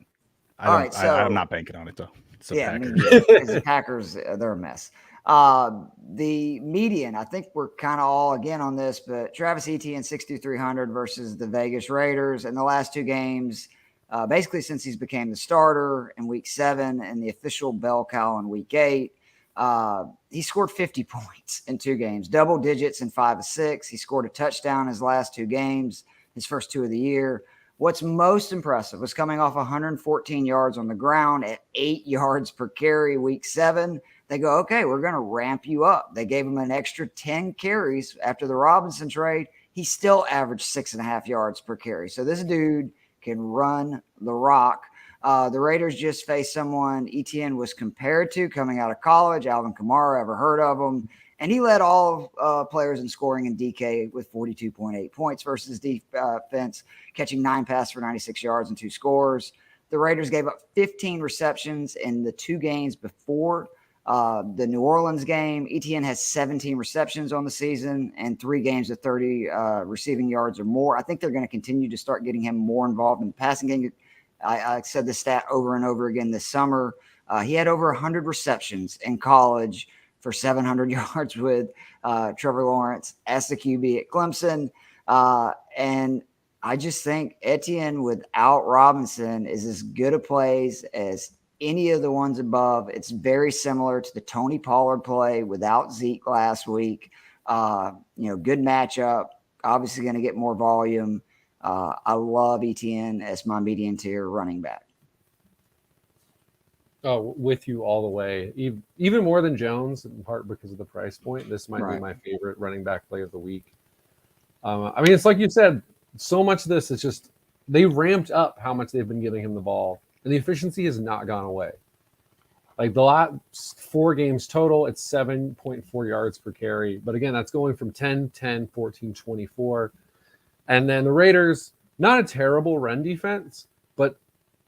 I'm not banking on it though. It's the Packers. The Packers, they're a mess. The median, I think we're kind of all again on this, but Travis Etienne 6,300 versus the Vegas Raiders in the last 2 games. Basically since he's became the starter in week 7 and the official bell cow in week 8, he scored 50 points in 2 games, double digits in 5 of 6. He scored a touchdown his last 2 games, his first 2 of the year. What's most impressive was coming off 114 yards on the ground at 8 yards per carry week 7. They go, okay, we're going to ramp you up. They gave him an extra 10 carries after the Robinson trade. He still averaged 6.5 yards per carry. So this dude can run the rock. The Raiders just faced someone Etienne was compared to coming out of college, Alvin Kamara, ever heard of him? And he led all players in scoring in DK with 42.8 points versus defense, catching 9 passes for 96 yards and 2 scores. The Raiders gave up 15 receptions in the 2 games before the New Orleans game. Etienne has 17 receptions on the season and 3 games of 30 receiving yards or more. I think they're going to continue to start getting him more involved in the passing game. I said this stat over and over again this summer. He had over 100 receptions in college for 700 yards with Trevor Lawrence as the QB at Clemson. And I just think Etienne without Robinson is as good a plays as any of the ones above. It's very similar to the Tony Pollard play without Zeke last week. Good matchup. Obviously going to get more volume. I love ETN as my median tier running back. Oh, with you all the way. Even more than Jones, in part because of the price point. This might be my favorite running back play of the week. It's like you said, so much of this is just they ramped up how much they've been giving him the ball, and the efficiency has not gone away. Like the last 4 games total, it's 7.4 yards per carry. But again, that's going from 10, 10, 14, 24. And then the Raiders, not a terrible run defense, but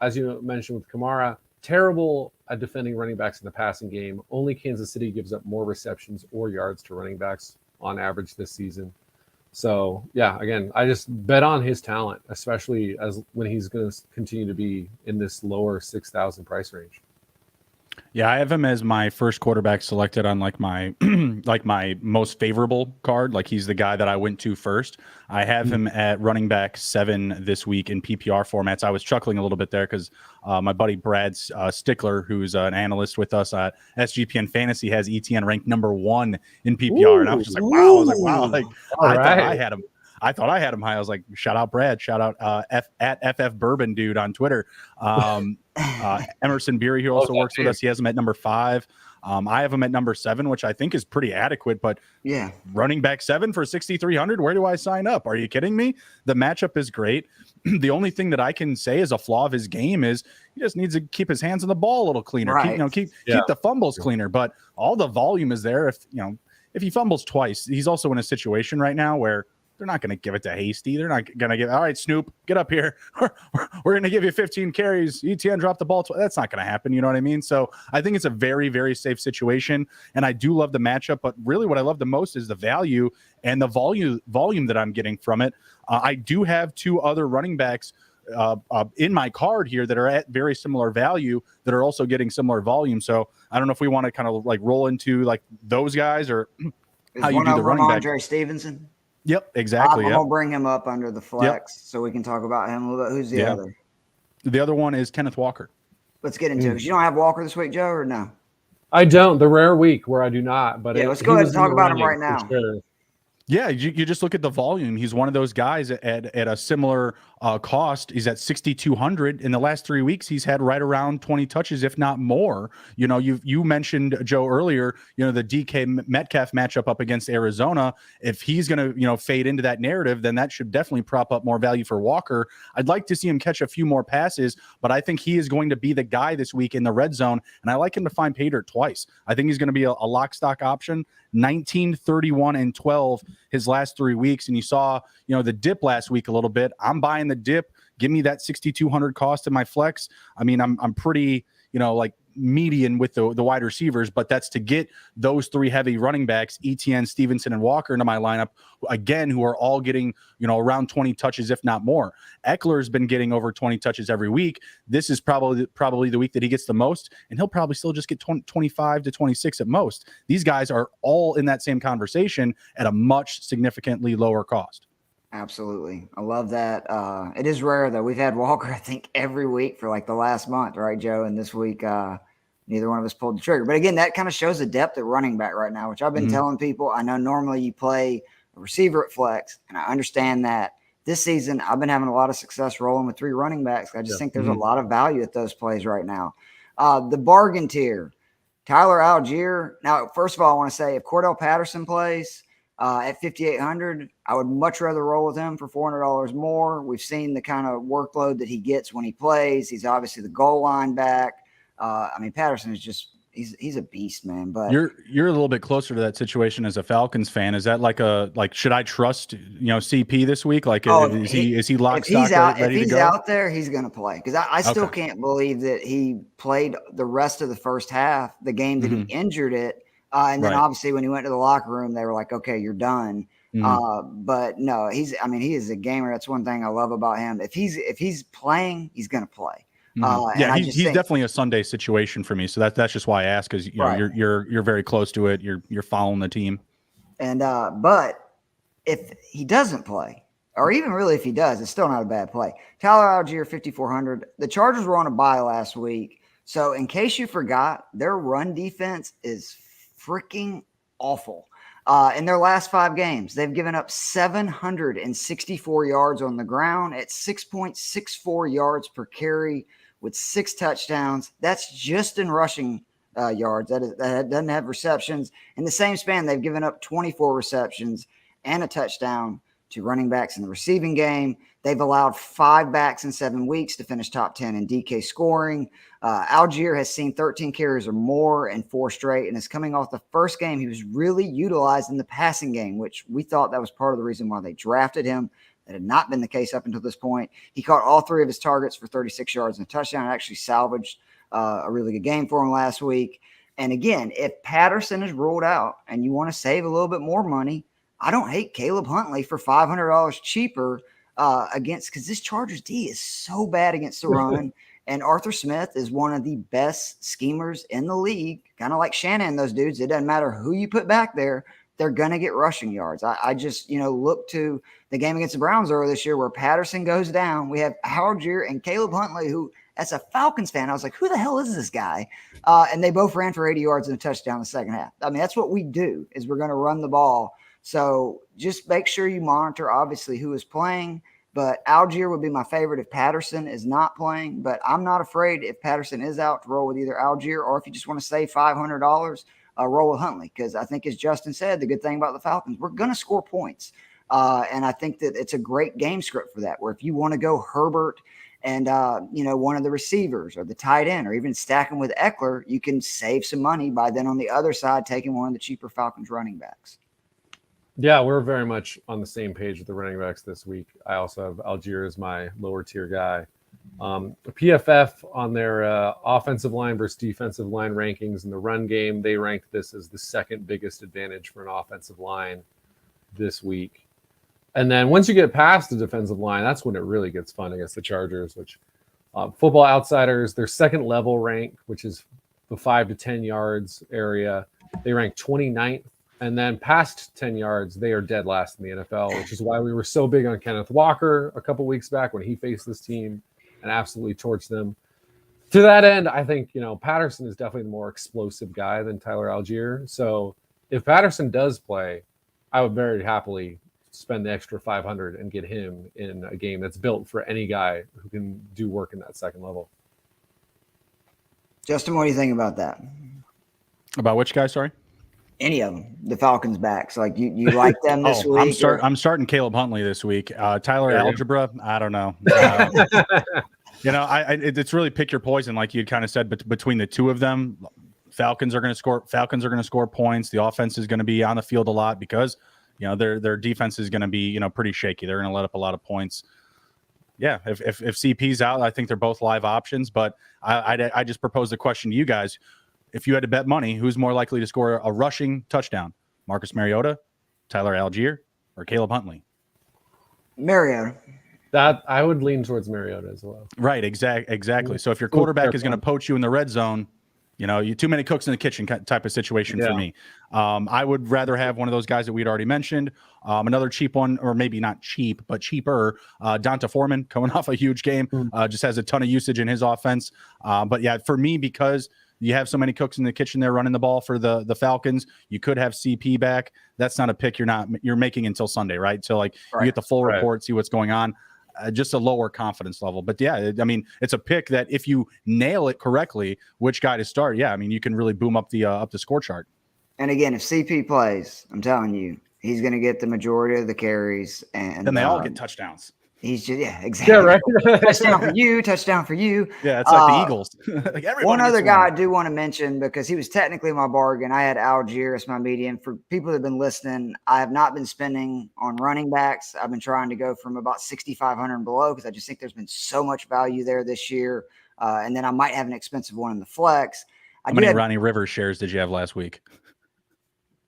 as you mentioned with Kamara, terrible at defending running backs in the passing game. Only Kansas City gives up more receptions or yards to running backs on average this season. So, yeah, again, I just bet on his talent, especially as when he's going to continue to be in this lower 6,000 price range. Yeah, I have him as my first quarterback selected on like my my most favorable card. Like he's the guy that I went to first. I have him at running back 7 this week in PPR formats. I was chuckling a little bit there because my buddy Brad Stickler, who's an analyst with us at SGPN Fantasy, has ETN ranked number 1 in PPR, and I was just like, wow. I was like, wow. Like thought I had him. I thought I had him high. I was like, shout out Brad, shout out at FF Bourbon dude on Twitter. Emerson Beery, who also works with us, he has him at number 5. I have him at number 7, which I think is pretty adequate, but yeah, running back 7 for 6,300. Where do I sign up? Are you kidding me? The matchup is great. The only thing that I can say is a flaw of his game is he just needs to keep his hands on the ball a little cleaner. Right. Keep the fumbles cleaner, but all the volume is there. If he fumbles twice, he's also in a situation right now where they're not going to give it to Hasty. They're not going to give, all right, Snoop, get up here. We're going to give you 15 carries. ETN dropped the ball. That's not going to happen. You know what I mean? So I think it's a very, very safe situation. And I do love the matchup. But really what I love the most is the value and the volume that I'm getting from it. I do have 2 other running backs in my card here that are at very similar value that are also getting similar volume. So I don't know if we want to kind of like roll into like those guys or how you do the running back. Andre Stevenson? Yep, exactly. I'm going to bring him up under the flex so we can talk about him a little bit. Who's the other? The other one is Kenneth Walker. Let's get into it. Because you don't have Walker this week, Joe, or no? I don't. The rare week where I do not. But let's go ahead and talk about him right now. Sure. Yeah, you just look at the volume. He's one of those guys at a similar cost. He's at 6,200. In the last 3 weeks, he's had right around 20 touches, if not more. You mentioned, Joe, earlier, the DK Metcalf matchup up against Arizona. If he's going to, fade into that narrative, then that should definitely prop up more value for Walker. I'd like to see him catch a few more passes, but I think he is going to be the guy this week in the red zone, and I like him to find pay dirt twice. I think he's going to be a lock stock option. 19, 31, and 12 his last 3 weeks. And you saw, the dip last week a little bit. I'm buying the dip. Give me that 6,200 cost in my flex. I mean, I'm pretty, like median with the wide receivers, but that's to get those 3 heavy running backs, ETN, Stevenson, and Walker into my lineup, again, who are all getting, around 20 touches, if not more. Eckler's been getting over 20 touches every week. This is probably the week that he gets the most, and he'll probably still just get 25 to 26 at most. These guys are all in that same conversation at a much significantly lower cost. Absolutely. I love that. It is rare, though. We've had Walker, I think, every week for like the last month, right, Joe? And this week, neither one of us pulled the trigger. But again, that kind of shows the depth at running back right now, which I've been telling people. I know normally you play a receiver at flex, and I understand that. This season, I've been having a lot of success rolling with 3 running backs. I just think there's a lot of value at those plays right now. The bargain tier, Tyler Algier. Now, first of all, I want to say if Cordell Patterson plays at 5,800, I would much rather roll with him for $400 more. We've seen the kind of workload that he gets when he plays. He's obviously the goal line back. Patterson is just he's a beast, man. But you're a little bit closer to that situation as a Falcons fan. Is that like should I trust CP this week? Like is he lock stock ready to go? If he's out there, he's going to play, because I still can't believe that he played the rest of the first half, the game that he injured it. And then obviously when he went to the locker room, they were like, okay, you're done. But no, he is a gamer. That's one thing I love about him. If he's playing, he's going to play. He's definitely a Sunday situation for me. So that's just why I ask, because you're very close to it. You're following the team. And but if he doesn't play, or even really if he does, it's still not a bad play. Tyler Algier, 5,400. The Chargers were on a bye last week, So in case you forgot, their run defense is freaking awful. In their last 5 games, they've given up 764 yards on the ground at 6.64 yards per carry with 6 touchdowns. That's just in rushing yards. That doesn't have receptions. In the same span, they've given up 24 receptions and a touchdown to running backs in the receiving game. They've allowed 5 backs in 7 weeks to finish top 10 in DK scoring. Algier has seen 13 carries or more in 4 straight and is coming off the first game he was really utilized in the passing game, which we thought that was part of the reason why they drafted him. That had not been the case up until this point. He caught all 3 of his targets for 36 yards and a touchdown, and actually salvaged a really good game for him last week. And again, if Patterson is ruled out and you want to save a little bit more money, I don't hate Caleb Huntley for $500 cheaper against, because this Chargers D is so bad against the run. And Arthur Smith is one of the best schemers in the league, kind of like Shannon and those dudes. It doesn't matter who you put back there, they're going to get rushing yards. I just, look to the game against the Browns earlier this year where Patterson goes down. We have Algier and Caleb Huntley, who, as a Falcons fan, I was like, who the hell is this guy? And they both ran for 80 yards and a touchdown in the second half. I mean, that's what we do, is we're going to run the ball. So just make sure you monitor, obviously, who is playing. But Algier would be my favorite if Patterson is not playing. But I'm not afraid if Patterson is out to roll with either Algier, or if you just want to save $500, roll with Huntley. Because I think, as Justin said, the good thing about the Falcons, we're going to score points. And I think that it's a great game script for that, where if you want to go Herbert and, one of the receivers or the tight end, or even stacking with Eckler, you can save some money by then on the other side taking one of the cheaper Falcons running backs. Yeah, we're very much on the same page with the running backs this week. I also have Algier as my lower tier guy. PFF on their offensive line versus defensive line rankings in the run game, they ranked this as the second biggest advantage for an offensive line this week. And then once you get past the defensive line, that's when it really gets fun against the Chargers, which Football Outsiders, their second level rank, which is the 5 to 10 yards area, they rank 29th. And then past 10 yards, they are dead last in the NFL, which is why we were so big on Kenneth Walker a couple weeks back when he faced this team and absolutely torched them. To that end, I think, Patterson is definitely the more explosive guy than Tyler Algier. So if Patterson does play, I would very happily spend the extra $500 and get him in a game that's built for any guy who can do work in that second level. Justin, what do you think about that? About which guy, sorry? Any of them, the Falcons backs. Like you like them this week? I'm starting Caleb Huntley this week. Tyler Algebra, I don't know. It's really pick your poison, like you kind of said. But between the two of them, Falcons are going to score points. The offense is going to be on the field a lot because their defense is going to be pretty shaky. They're going to let up a lot of points. Yeah, if CP's out, I think they're both live options. But I just proposed the question to you guys. If you had to bet money, who's more likely to score a rushing touchdown? Marcus Mariota, Tyler Algier, or Caleb Huntley? Mariota. That I would lean towards Mariota as well. Right, exactly. So if your quarterback is going to poach you in the red zone, you too many cooks in the kitchen type of situation for me. I would rather have one of those guys that we'd already mentioned. Another cheap one, or maybe not cheap, but cheaper, Donta Foreman, coming off a huge game, just has a ton of usage in his offense. But yeah, for me, because you have so many cooks in the kitchen there running the ball for the Falcons, you could have CP back. That's not a pick you're making until Sunday, right? So you get the full report, see what's going on. Just a lower confidence level. But yeah, I mean, it's a pick that if you nail it correctly, which guy to start, you can really boom up the score chart. And again, if CP plays, I'm telling you, he's going to get the majority of the carries, and they all get touchdowns. He's just exactly. Yeah, right. touchdown for you. Yeah, it's like the Eagles. One other guy I do want to mention, because he was technically my bargain. I had Algier as my median. For people that have been listening, I have not been spending on running backs. I've been trying to go from about 6,500 and below, because I just think there's been so much value there this year. And then I might have an expensive one in the flex. How many Ronnie Rivers shares did you have last week?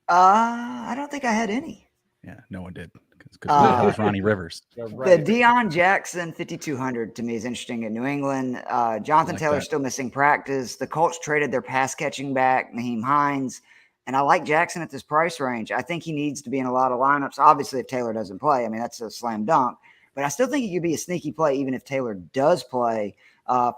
I don't think I had any. Yeah, no one did. Because it was Ronnie Rivers. The Deion Jackson 5,200 to me is interesting in New England. Jonathan Taylor's still missing practice. The Colts traded their pass catching back, Naheem Hines. And I like Jackson at this price range. I think he needs to be in a lot of lineups. Obviously, if Taylor doesn't play, I mean, that's a slam dunk. But I still think he could be a sneaky play even if Taylor does play.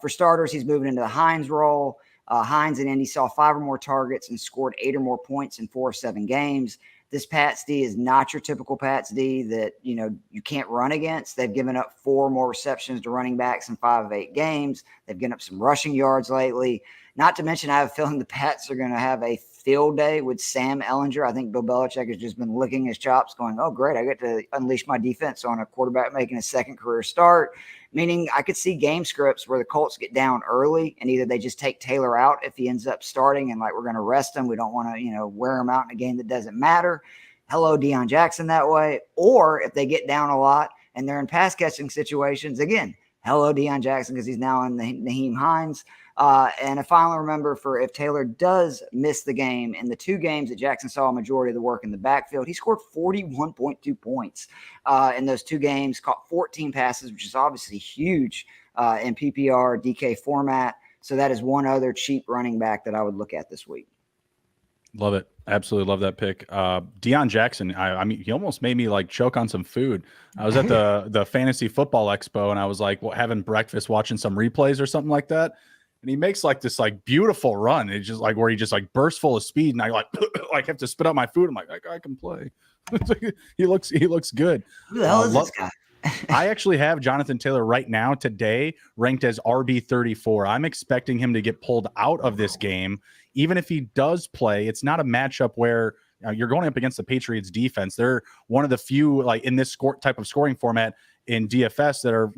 For starters, he's moving into the Hines role. Hines and Indy saw 5 or more targets and scored 8 or more points in 4 of 7 games. This Pats D is not your typical Pats D that, you can't run against. They've given up 4 more receptions to running backs in 5 of 8 games. They've given up some rushing yards lately. Not to mention, I have a feeling the Pats are going to have a field day with Sam Ehlinger. I think Bill Belichick has just been licking his chops going, oh, great, I get to unleash my defense on a quarterback making a second career start. Meaning I could see game scripts where the Colts get down early and either they just take Taylor out if he ends up starting and we're going to rest him. We don't want to, wear him out in a game that doesn't matter. Hello, Deion Jackson that way. Or if they get down a lot and they're in pass catching situations, again, hello, Deion Jackson, because he's now in the Naheem Hines. And a final remember for if Taylor does miss the game in the 2 games that Jackson saw a majority of the work in the backfield, he scored 41.2 points in those 2 games, caught 14 passes, which is obviously huge in PPR DK format. So that is one other cheap running back that I would look at this week. Love it. Absolutely love that pick. Deion Jackson, I mean, he almost made me choke on some food. I was at the Fantasy Football Expo and I was having breakfast, watching some replays or something like that. And he makes this beautiful run. It's just where he just bursts full of speed, and I have to spit out my food. I'm like, I can play. he looks good. Who the hell is this guy? I actually have Jonathan Taylor right now today ranked as RB34. I'm expecting him to get pulled out of this game. Even if he does play, it's not a matchup where you're going up against the Patriots defense. They're one of the few in this type of scoring format in DFS that are,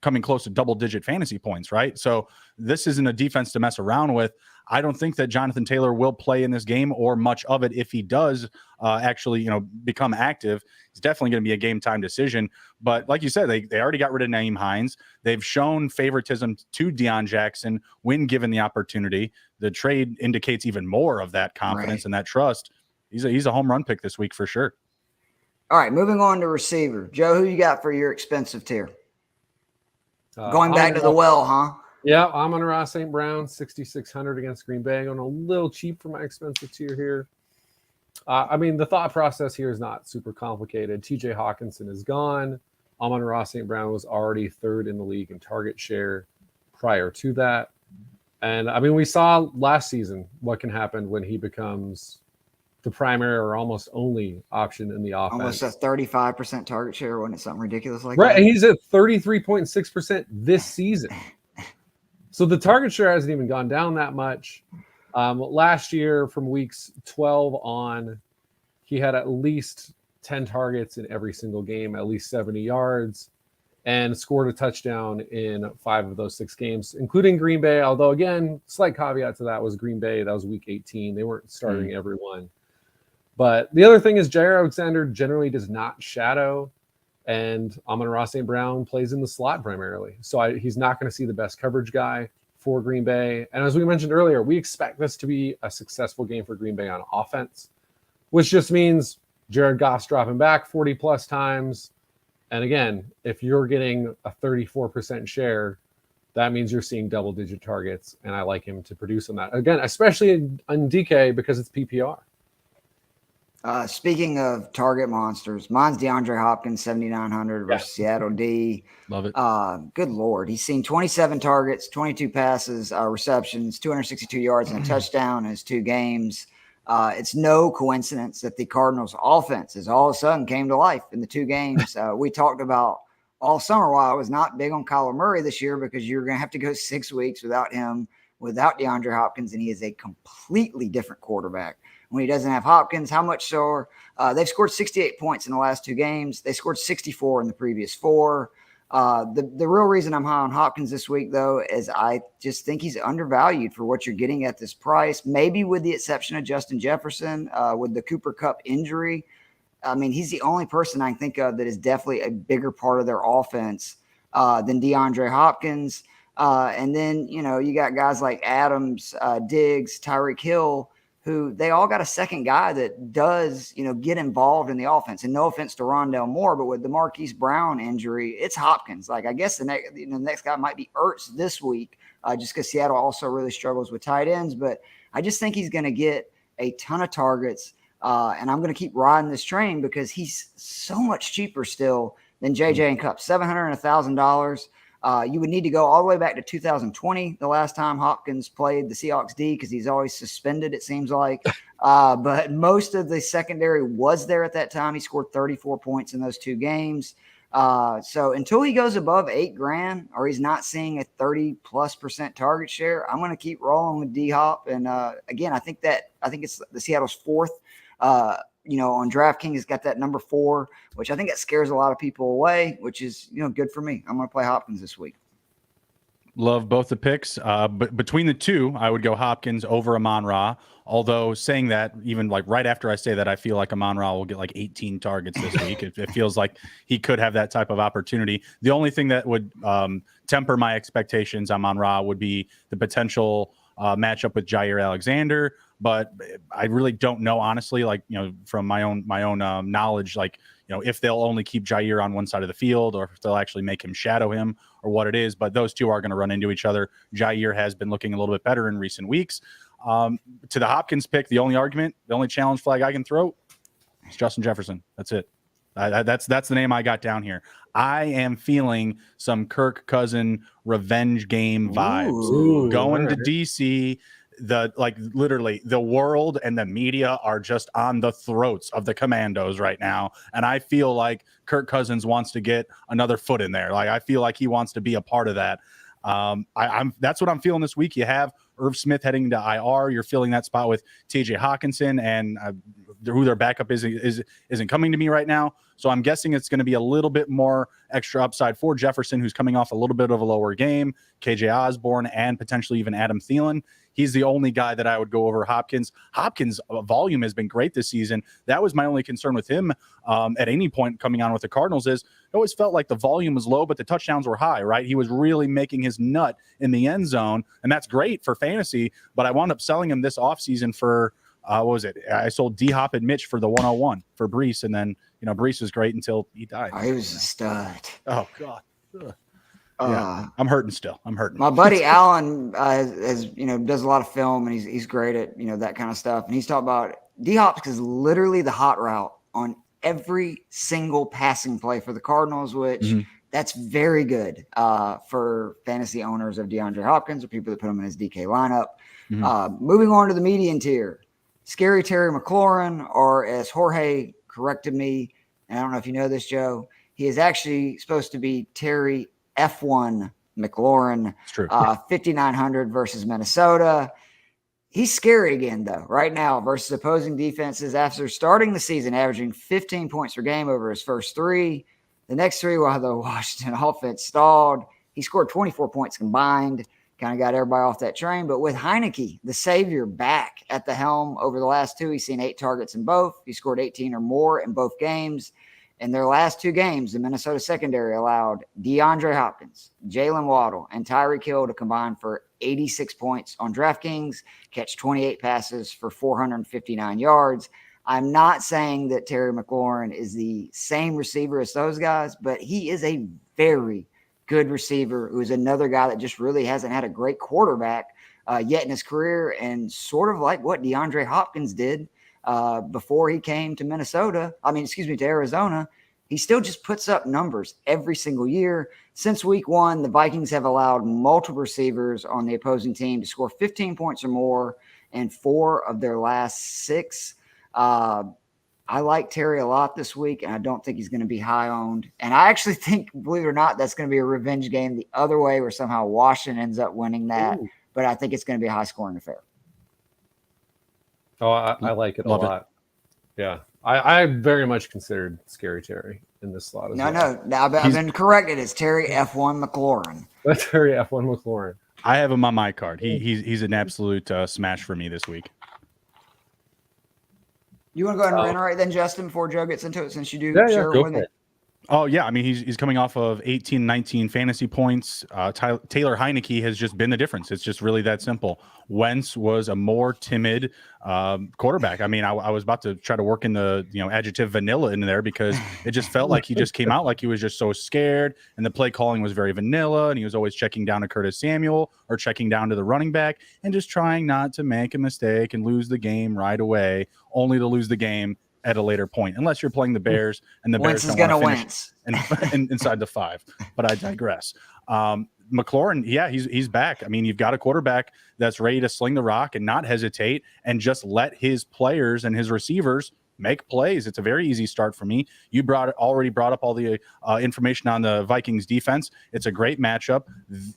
coming close to double-digit fantasy points, right? So this isn't a defense to mess around with. I don't think that Jonathan Taylor will play in this game or much of it. If he does actually, become active, it's definitely going to be a game-time decision. But like you said, they already got rid of Naeem Hines. They've shown favoritism to Deion Jackson when given the opportunity. The trade indicates even more of that confidence and that trust. He's a home run pick this week for sure. All right, moving on to receiver. Joe, who you got for your expensive tier? Going back to the well, huh? Yeah, Amon-Ra St. Brown, 6,600 against Green Bay. Going a little cheap for my expensive tier here. I mean, the thought process here is not super complicated. TJ Hawkinson is gone. Amon-Ra St. Brown was already 3rd in the league in target share prior to that. And, I mean, we saw last season what can happen when he becomes the primary or almost only option in the offense. Almost a 35% target share, wasn't it? Something ridiculous like that. Right, and he's at 33.6% this season. So the target share hasn't even gone down that much. Last year, from weeks 12 on, he had at least 10 targets in every single game, at least 70 yards, and scored a touchdown in 5 of those 6 games, including Green Bay. Although, again, slight caveat to that was Green Bay. That was week 18. They weren't starting everyone. But the other thing is Jair Alexander generally does not shadow, and Amon-Ra St. Brown plays in the slot primarily. So he's not going to see the best coverage guy for Green Bay. And as we mentioned earlier, we expect this to be a successful game for Green Bay on offense, which just means Jared Goff's dropping back 40-plus times. And again, if you're getting a 34% share, that means you're seeing double-digit targets, and I like him to produce on that. Again, especially in DK because it's PPR. Speaking of target monsters, mine's DeAndre Hopkins, 7,900 versus Seattle D. Love it. Good Lord. He's seen 27 targets, 22 passes, receptions, 262 yards and a touchdown in his 2 games. It's no coincidence that the Cardinals offense has all of a sudden came to life in the 2 games. We talked about all summer while I was not big on Kyler Murray this year because you're going to have to go 6 weeks without him, without DeAndre Hopkins, and he is a completely different quarterback. When he doesn't have Hopkins, how much so? They've scored 68 points in the last 2 games. They scored 64 in the previous 4. The real reason I'm high on Hopkins this week, though, is I just think he's undervalued for what you're getting at this price, maybe with the exception of Justin Jefferson with the Cooper Kupp injury. I mean, he's the only person I can think of that is definitely a bigger part of their offense than DeAndre Hopkins. And then, you got guys like Adams, Diggs, Tyreek Hill, who they all got a second guy that does, get involved in the offense. And no offense to Rondale Moore, but with the Marquise Brown injury, it's Hopkins. I guess the next guy might be Ertz this week, just because Seattle also really struggles with tight ends. But I just think he's going to get a ton of targets, and I'm going to keep riding this train because he's so much cheaper still than JJ and Kupp, $700 and $1,000. You would need to go all the way back to 2020, the last time Hopkins played the Seahawks D, because he's always suspended, it seems like. But most of the secondary was there at that time. He scored 34 points in those 2 games. So until he goes above $8,000 or he's not seeing a 30+% target share, I'm going to keep rolling with D-Hop. And again, I think it's the Seattle's 4th. On DraftKings, it's got that number 4, which I think that scares a lot of people away, which is, good for me. I'm going to play Hopkins this week. Love both the picks. But between the two, I would go Hopkins over Amon-Ra. Although saying that, even like right after I say that, I feel like Amon-Ra will get like 18 targets this week. It feels like he could have that type of opportunity. The only thing that would temper my expectations on Amon-Ra would be the potential matchup with Jair Alexander. But I really don't know, honestly, from my own knowledge, if they'll only keep Jair on one side of the field or if they'll actually make him shadow him or what it is. But those two are going to run into each other. Jair has been looking a little bit better in recent weeks. To the Hopkins pick, the only challenge flag I can throw is Justin Jefferson. That's it. That's the name I got down here. I am feeling some Kirk Cousin revenge game vibes. Going to DC. Literally the world and the media are just on the throats of the Commandos right now. And I feel like Kirk Cousins wants to get another foot in there. I feel like he wants to be a part of that. That's what I'm feeling this week. You have Irv Smith heading to IR. You're filling that spot with TJ Hawkinson, and who their backup isn't coming to me right now. So I'm guessing it's going to be a little bit more extra upside for Jefferson, who's coming off a little bit of a lower game, KJ Osborne, and potentially even Adam Thielen. He's the only guy that I would go over Hopkins. Hopkins' volume has been great this season. That was my only concern with him at any point coming on with the Cardinals is it always felt like the volume was low, but the touchdowns were high, right? He was really making his nut in the end zone, and that's great for fantasy, but I wound up selling him this offseason for what was it? I sold D-Hop and Mitch for the 101 for Brees, and then, Brees was great until he died. Oh, he was a stud. Oh, God. Yeah, I'm hurting still. My buddy Alan does a lot of film, and he's great at that kind of stuff. And he's talking about D-Hop is literally the hot route on every single passing play for the Cardinals, which that's very good for fantasy owners of DeAndre Hopkins or people that put him in his DK lineup. Moving on to the median tier, Scary Terry McLaurin, or as Jorge corrected me, and I don't know if you know this, Joe, he is actually supposed to be Terry F1 McLaurin. It's true. 5,900 versus Minnesota. He's scary again, though, right now versus opposing defenses after starting the season averaging 15 points per game over his first 3. The next 3, while the Washington offense stalled, he scored 24 points combined, kind of got everybody off that train. But with Heineke, the savior, back at the helm over the last 2, he's seen 8 targets in both. He scored 18 or more in both games. In their last 2 games, the Minnesota secondary allowed DeAndre Hopkins, Jalen Waddle, and Tyreek Hill to combine for 86 points on DraftKings, catch 28 passes for 459 yards. I'm not saying that Terry McLaurin is the same receiver as those guys, but he is a very good receiver who is another guy that just really hasn't had a great quarterback yet in his career, and sort of like what DeAndre Hopkins did before he came to to Arizona. He still just puts up numbers every single year. Since week 1, the Vikings have allowed multiple receivers on the opposing team to score 15 points or more in 4 of their last 6. I like Terry a lot this week, and I don't think he's going to be high owned. And I actually think, believe it or not, that's going to be a revenge game the other way where somehow Washington ends up winning that. Ooh. But I think it's going to be a high-scoring affair. Oh, I like it a lot. Yeah. I very much considered Scary Terry in this slot as well. No, I've been corrected. It's Terry F1 McLaurin. That's Terry F1 McLaurin. I have him on my card. He's an absolute smash for me this week. You want to go ahead and reiterate then, Justin, before Joe gets into it, since you do share it with me? Oh, yeah. I mean, he's coming off of 18, 19 fantasy points. Taylor Heineke has just been the difference. It's just really that simple. Wentz was a more timid quarterback. I mean, I was about to try to work in the adjective vanilla in there, because it just felt like he just came out like he was just so scared, and the play calling was very vanilla, and he was always checking down to Curtis Samuel or checking down to the running back and just trying not to make a mistake and lose the game right away, only to lose the game at a later point, unless you're playing the Bears and the Bears is going to Wentz inside the 5. But I digress. McLaurin, yeah, he's back. I mean, you've got a quarterback that's ready to sling the rock and not hesitate and just let his players and his receivers make plays. It's a very easy start for me. You already brought up all the information on the Vikings defense. It's a great matchup.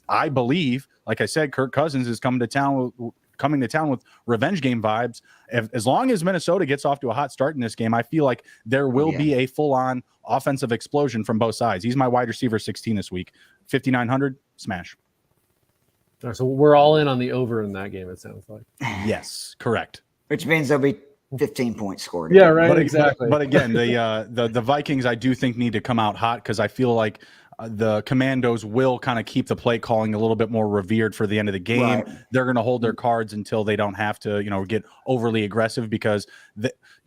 I believe, like I said, Kirk Cousins is coming to town with revenge game vibes. As long as Minnesota gets off to a hot start in this game, I feel like there will be a full-on offensive explosion from both sides. He's my wide receiver 16 this week. 5,900, smash. All right, so we're all in on the over in that game, it sounds like. Yes, correct. Which means there'll be 15 points scored. Yeah, right, exactly. But again, the Vikings, I do think, need to come out hot because I feel like the Commandos will kind of keep the play calling a little bit more revered for the end of the game. Right. They're going to hold their cards until they don't have to, get overly aggressive because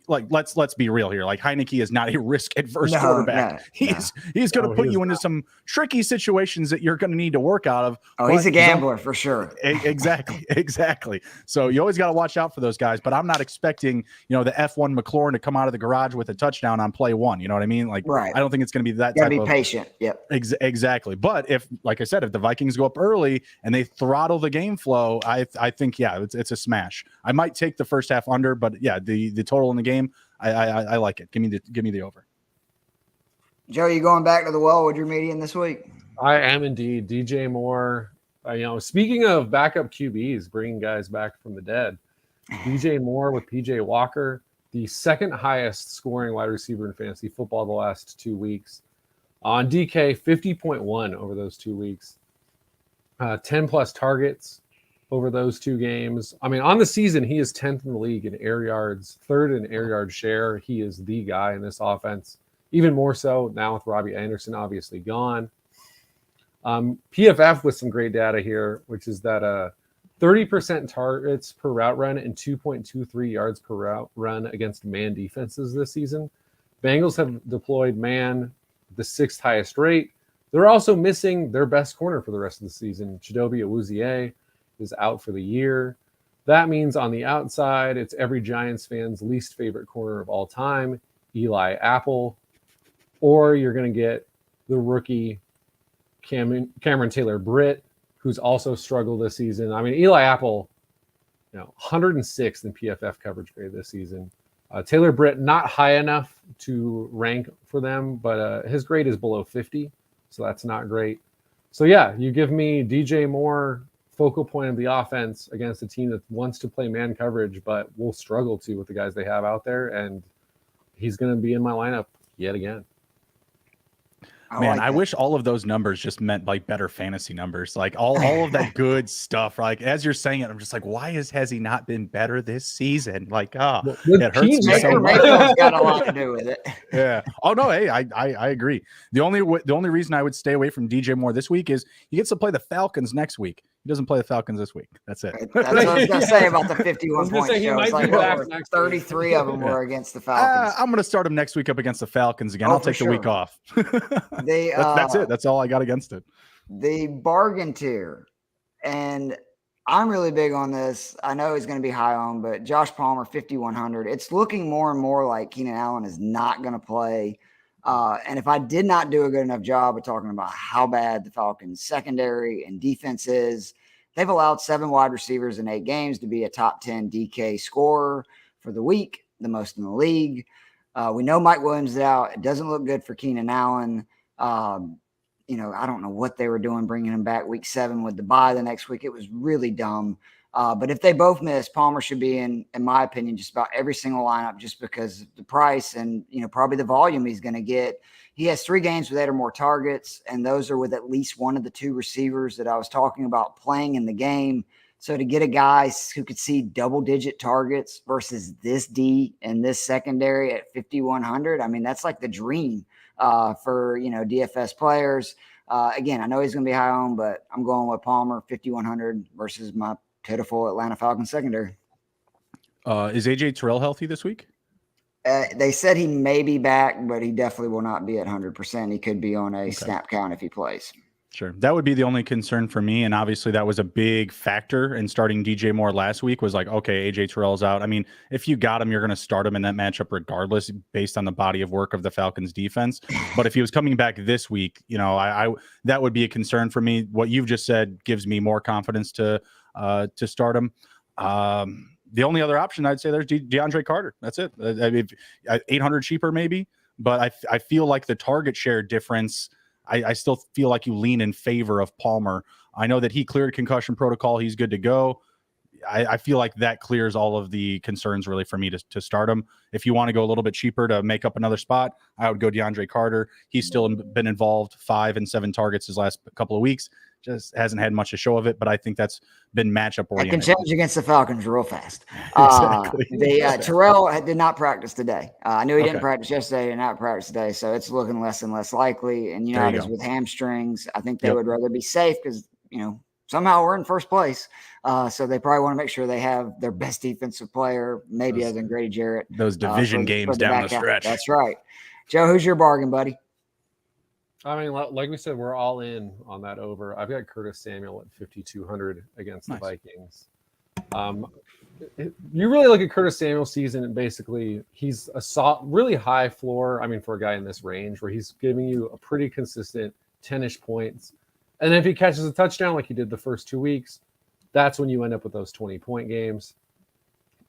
let's be real here. Like Heineke is not a risk-adverse quarterback. He's going to put you into some tricky situations that you're going to need to work out of. Oh, he's a gambler for sure. Exactly. So you always got to watch out for those guys. But I'm not expecting, the F1 McLaurin to come out of the garage with a touchdown on play one. You know what I mean? Like, right. I don't think it's going to be that type of. Be patient. Yep. Exactly. But if the Vikings go up early and they throttle the game flow, I think, it's a smash. I might take the first half under, but the total in the game, I like it. Give me the over. Joe, you going back to the well with your median this week? I am indeed. DJ Moore. Speaking of backup QBs, bringing guys back from the dead, DJ Moore with PJ Walker, the second highest scoring wide receiver in fantasy football the last 2 weeks. On DK, 50.1 over those 2 weeks. 10 plus targets over those 2 games. I mean, on the season, he is 10th in the league in air yards, 3rd in air yard share. He is the guy in this offense. Even more so now with Robbie Anderson obviously gone. PFF with some great data here, which is that 30% targets per route run and 2.23 yards per route run against man defenses this season. Bengals have deployed man the 6th highest rate. They're also missing their best corner for the rest of the season. Chidobe Awuzie is out for the year. That means on the outside, it's every Giants fan's least favorite corner of all time, Eli Apple, or you're going to get the rookie Cameron Taylor-Britt, who's also struggled this season. I mean, Eli Apple, 106th in PFF coverage grade this season. Taylor-Britt, not high enough to rank for them, but his grade is below 50, so that's not great. So, you give me DJ Moore, focal point of the offense against a team that wants to play man coverage, but will struggle to with the guys they have out there, and he's going to be in my lineup yet again. Man, I wish all of those numbers just meant like better fantasy numbers, like all of that good stuff. Like as you're saying it, I'm just like, why has he not been better this season? Like, it hurts me so much. Mayfield's got a lot to do with it. Yeah. Oh no, hey, I agree. The only reason I would stay away from DJ Moore this week is he gets to play the Falcons next week. He doesn't play the Falcons this week. That's it. That's what I was going to say about the 51 points. It's like 33 of them were against the Falcons. I'm going to start him next week up against the Falcons again. I'll take the week off. That's it. That's all I got against it. The bargain tier. And I'm really big on this. I know he's going to be high on, but Josh Palmer, 5,100. It's looking more and more like Keenan Allen is not going to play. And if I did not do a good enough job of talking about how bad the Falcons secondary and defense is, they've allowed 7 wide receivers in 8 games to be a top 10 DK scorer for the week, the most in the league. We know Mike Williams is out. It doesn't look good for Keenan Allen. I don't know what they were doing bringing him back week 7 with the bye the next week. It was really dumb. But if they both miss, Palmer should be in my opinion, just about every single lineup just because of the price and, probably the volume he's going to get. He has 3 games with 8 or more targets, and those are with at least one of the 2 receivers that I was talking about playing in the game. So to get a guy who could see double-digit targets versus this D and this secondary at 5,100, I mean, that's like the dream for, DFS players. Again, I know he's going to be high on, but I'm going with Palmer, 5,100 versus my pitiful Atlanta Falcons secondary. Is AJ Terrell healthy this week? They said he may be back, but he definitely will not be at 100%. He could be on a snap count if he plays. Sure. That would be the only concern for me. And obviously that was a big factor in starting DJ Moore last week was like, okay, AJ Terrell's out. I mean, if you got him, you're going to start him in that matchup regardless based on the body of work of the Falcons defense. But if he was coming back this week, I that would be a concern for me. What you've just said gives me more confidence to start him. The only other option I'd say there's DeAndre Carter. That's it. I mean, 800 cheaper maybe, but I feel like the target share difference, I still feel like you lean in favor of Palmer. I know that he cleared concussion protocol. He's good to go. I feel like that clears all of the concerns really for me to start him. If you want to go a little bit cheaper to make up another spot, I would go DeAndre Carter. He's still been involved, 5 and 7 targets his last couple of weeks. Just hasn't had much to show of it, but I think that's been matchup oriented. That can change against the Falcons real fast. Exactly. Terrell did not practice today. I knew he didn't practice yesterday, did not practice today, so it's looking less and less likely. And how it is with hamstrings. I think they would rather be safe because somehow we're in first place. So they probably want to make sure they have their best defensive player, maybe other than Grady Jarrett. Those division games down the stretch. That's right. Joe, who's your bargain, buddy? I mean, like we said, we're all in on that over. I've got Curtis Samuel at 5,200 against the Vikings. You really look at Curtis Samuel's season, and basically he's a really high floor. I mean, for a guy in this range where he's giving you a pretty consistent 10-ish points. And if he catches a touchdown like he did the first 2 weeks, that's when you end up with those 20-point games.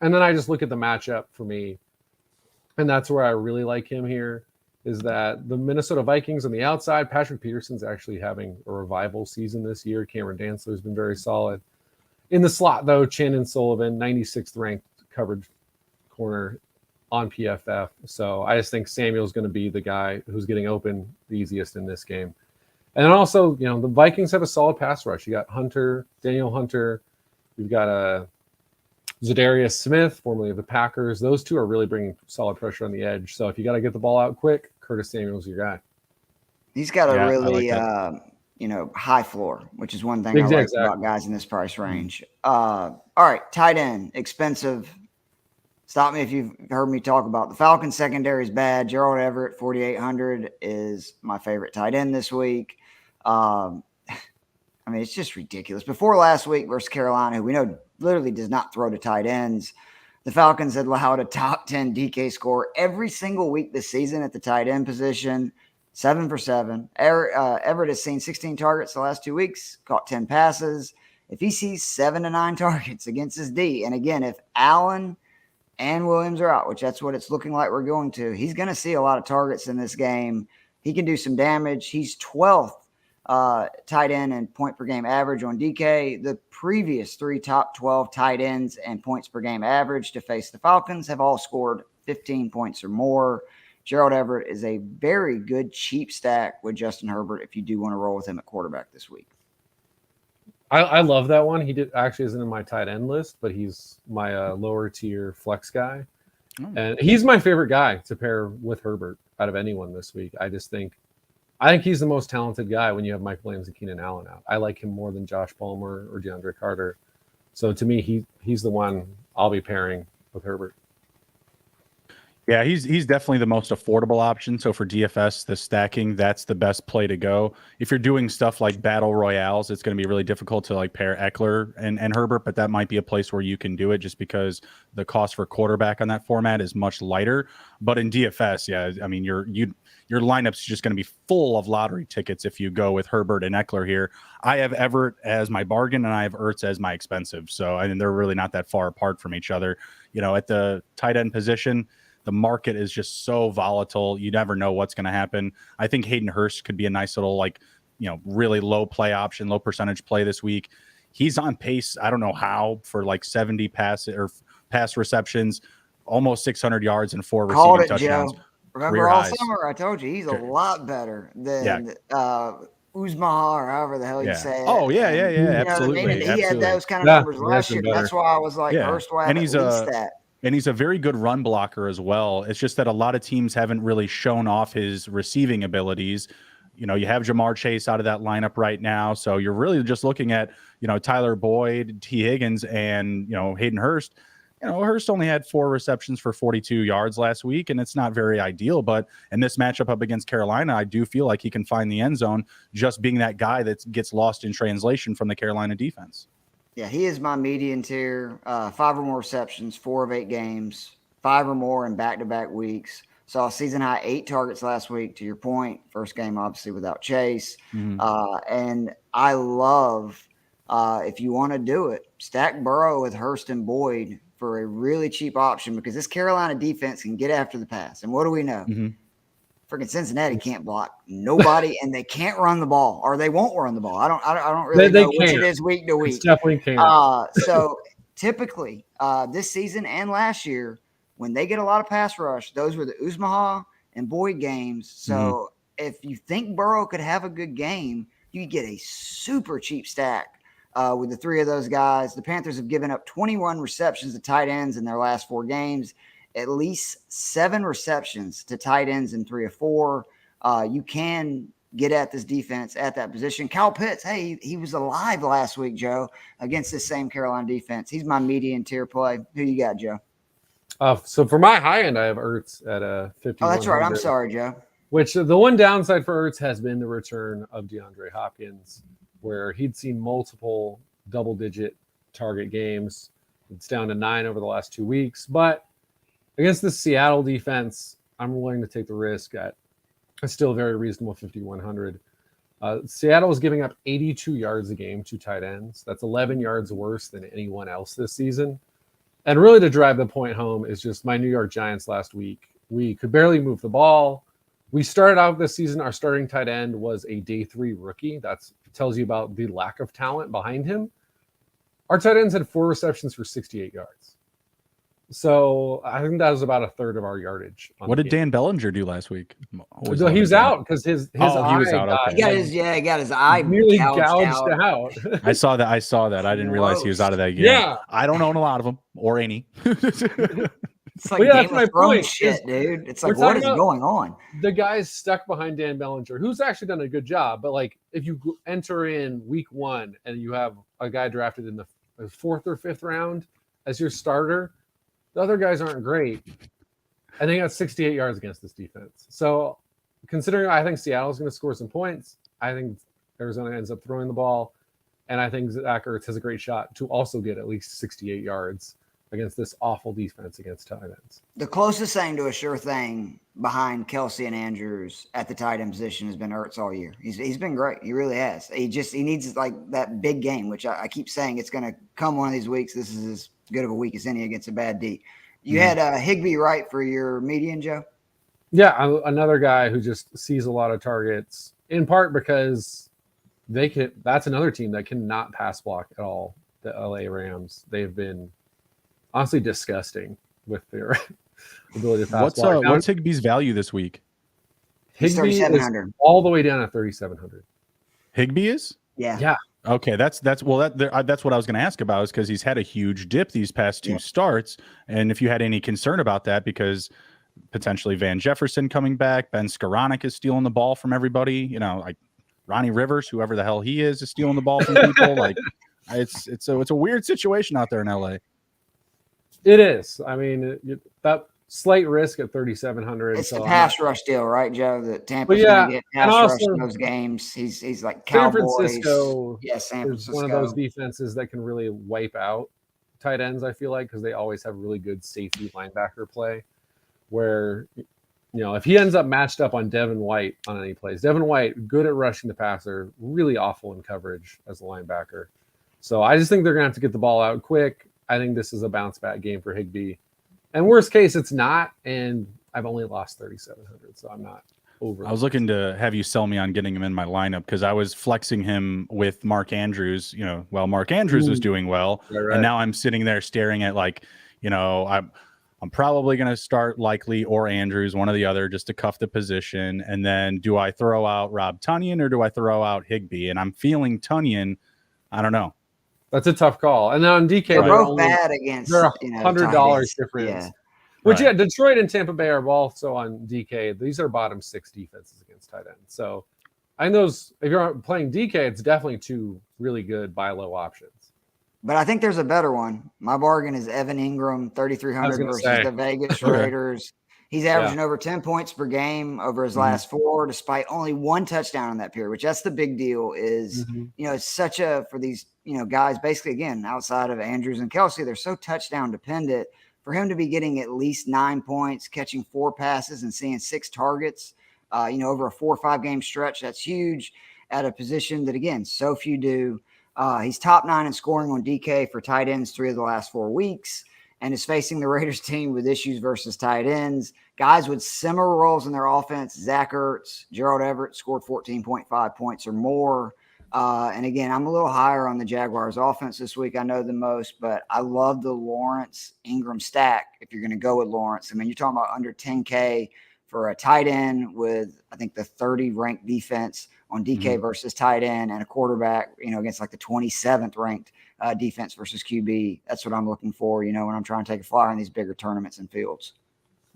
And then I just look at the matchup for me, and that's where I really like him here. Is that the Minnesota Vikings on the outside? Patrick Peterson's actually having a revival season this year. Cameron Dantzler's been very solid. In the slot, though, Chandon Sullivan, 96th ranked coverage corner on PFF. So I just think Samuel's going to be the guy who's getting open the easiest in this game. And then also, the Vikings have a solid pass rush. You got Daniel Hunter. You've got Zadarius Smith, formerly of the Packers. Those two are really bringing solid pressure on the edge. So if you got to get the ball out quick, Curtis Samuel's your guy. He's got a really, high floor, which is one thing I like about guys in this price range. All right, tight end, expensive. Stop me if you've heard me talk about the Falcons secondary is bad. Gerald Everett, 4,800 is my favorite tight end this week. It's just ridiculous. Before last week versus Carolina, who we know literally does not throw to tight ends, the Falcons had allowed a top 10 DK score every single week this season at the tight end position, 7 for 7. Everett has seen 16 targets the last 2 weeks, caught 10 passes. If he sees 7 to 9 targets against his D, and again, if Allen and Williams are out, which that's what it's looking like we're going to, he's going to see a lot of targets in this game. He can do some damage. He's 12th tight end and point per game average on DK. The previous 3 top 12 tight ends and points per game average to face the Falcons have all scored 15 points or more. Gerald Everett is a very good cheap stack with Justin Herbert if you do want to roll with him at quarterback this week. I love that one. He isn't in my tight end list, but he's my lower tier flex guy. And he's my favorite guy to pair with Herbert out of anyone this week. I think he's the most talented guy when you have Mike Williams and Keenan Allen out. I like him more than Josh Palmer or DeAndre Carter. So to me, he's the one I'll be pairing with Herbert. Yeah, he's definitely the most affordable option. So for DFS, the stacking, that's the best play to go. If you're doing stuff like battle royales, it's going to be really difficult to pair Eckler and Herbert, but that might be a place where you can do it just because the cost for quarterback on that format is much lighter. But in DFS, your lineup's just going to be full of lottery tickets if you go with Herbert and Eckler here. I have Everett as my bargain and I have Ertz as my expensive. So they're really not that far apart from each other. At the tight end position, the market is just so volatile. You never know what's going to happen. I think Hayden Hurst could be a nice little, really low play option, low percentage play this week. He's on pace, I don't know how, for 70 pass receptions, almost 600 yards and 4 receiving touchdowns. Joe. Remember all summer I told you he's a lot better than Uzma or however the hell you say it. Oh, yeah, absolutely. He had those kind of numbers last year. That's why I was like, Hurst will have at least that. And he's a very good run blocker as well. It's just that a lot of teams haven't really shown off his receiving abilities. You have Jamar Chase out of that lineup right now. So you're really just looking at, Tyler Boyd, T. Higgins, and, Hayden Hurst. Hurst only had 4 receptions for 42 yards last week, and it's not very ideal. But in this matchup up against Carolina, I do feel like he can find the end zone just being that guy that gets lost in translation from the Carolina defense. Yeah, he is my median tier. 5 or more receptions, 4 of 8 games, 5 or more in back-to-back weeks. Saw season high 8 targets last week, to your point. First game, obviously, without Chase. Mm-hmm. And I love, if you want to do it, stack Burrow with Hurst and Boyd for a really cheap option, because this Carolina defense can get after the pass. And what do we know? Mm-hmm. Freaking Cincinnati can't block nobody, and they can't run the ball, or they won't run the ball. I don't really know which it is week to week. It's definitely can't. So typically, this season and last year, when they get a lot of pass rush, those were the Uzmaha and Boyd games. So if you think Burrow could have a good game, you could get a super cheap stack with the 3 of those guys. The Panthers have given up 21 receptions to tight ends in their last 4 games. At least 7 receptions to tight ends in 3 or 4. You can get at this defense at that position. Kyle Pitts, hey, he was alive last week, Joe, against this same Carolina defense. He's my median tier play. Who you got, Joe? So for my high end, I have Ertz at a 50. Oh, that's right. I'm sorry, Joe. Which the one downside for Ertz has been the return of DeAndre Hopkins, where he'd seen multiple double-digit target games. It's down to 9 over the last 2 weeks, but against the Seattle defense, I'm willing to take the risk at a still very reasonable 5,100. Seattle is giving up 82 yards a game to tight ends. That's 11 yards worse than anyone else this season. And really to drive the point home is just my New York Giants last week. We could barely move the ball. We started out this season, our starting tight end was a day 3 rookie. That tells you about the lack of talent behind him. Our tight ends had 4 receptions for 68 yards. So I think that was about a third of our yardage. What did Dan Bellinger do last week? So he was out because his he was out. Okay. He got his eye nearly gouged out. I saw that. I didn't realize he was out of that game. Yeah. I don't own a lot of them or any. It's like Game of Thrones shit, dude. It's like, what is going on? The guy's stuck behind Dan Bellinger, who's actually done a good job. But like, if you enter in week 1 and you have a guy drafted in the 4th or 5th round as your starter, the other guys aren't great. And they got 68 yards against this defense. So considering I think Seattle's going to score some points, I think Arizona ends up throwing the ball. And I think Zach Ertz has a great shot to also get at least 68 yards against this awful defense against tight ends. The closest thing to a sure thing behind Kelsey and Andrews at the tight end position has been Ertz all year. He's been great. He really has. He needs like that big game, which I keep saying it's going to come one of these weeks. This is as good of a week as any against a bad D. You had Higbee right for your median, Joe? Yeah, another guy who just sees a lot of targets, in part because that's another team that cannot pass block at all. The LA Rams. They've been honestly disgusting with their ability to pass block. What's Higbee's value this week? Higbee is all the way down at 3,700. Higbee is? Yeah. Okay, that's what I was going to ask about, is because he's had a huge dip these past 2 starts, and if you had any concern about that, because potentially Van Jefferson coming back, Ben Skoranek is stealing the ball from everybody, like Ronnie Rivers, whoever the hell he is stealing the ball from people. Like it's a weird situation out there in LA. It is. I mean, that slight risk at 3,700. It's the pass rush deal, right, Joe? That Tampa's going to get pass rush in those games. He's like Cowboys. San Francisco. Yeah, San Francisco. Is one of those defenses that can really wipe out tight ends, I feel like, because they always have really good safety linebacker play. Where, if he ends up matched up on Devin White on any plays, Devin White, good at rushing the passer, really awful in coverage as a linebacker. So I just think they're going to have to get the ball out quick. I think this is a bounce back game for Higbee. And worst case, it's not. And I've only lost 3,700, so I'm not over. I was looking to have you sell me on getting him in my lineup, because I was flexing him with Mark Andrews, while Mark Andrews was doing well. Right. And now I'm sitting there staring at I'm probably going to start Likely or Andrews, one or the other, just to cuff the position. And then do I throw out Rob Tonyan or do I throw out Higbee? And I'm feeling Tonyan. I don't know. That's a tough call. And then on DK, they're both bad against. They're $100 difference. Yeah. Which, Detroit and Tampa Bay are also on DK. These are bottom 6 defenses against tight ends. So I think if you're playing DK, it's definitely 2 really good buy low options. But I think there's a better one. My bargain is Evan Ingram, 3,300 versus the Vegas Raiders. He's averaging over 10 points per game over his last 4, despite only 1 touchdown in that period, which that's the big deal is, it's such for these, guys, basically, again, outside of Andrews and Kelsey, they're so touchdown dependent. For him to be getting at least 9 points, catching 4 passes and seeing 6 targets, over a 4 or 5 game stretch, that's huge at a position that, again, so few do. He's top 9 in scoring on DK for tight ends 3 of the last 4 weeks, and is facing the Raiders team with issues versus tight ends. Guys with similar roles in their offense, Zach Ertz, Gerald Everett scored 14.5 points or more. And again, I'm a little higher on the Jaguars offense this week. I know the most, but I love the Lawrence Ingram stack if you're going to go with Lawrence. I mean, you're talking about under 10K for a tight end with, I think, the 30 ranked defense on DK versus tight end, and a quarterback, against like the 27th ranked defense versus QB. That's what I'm looking for, when I'm trying to take a flyer in these bigger tournaments and fields.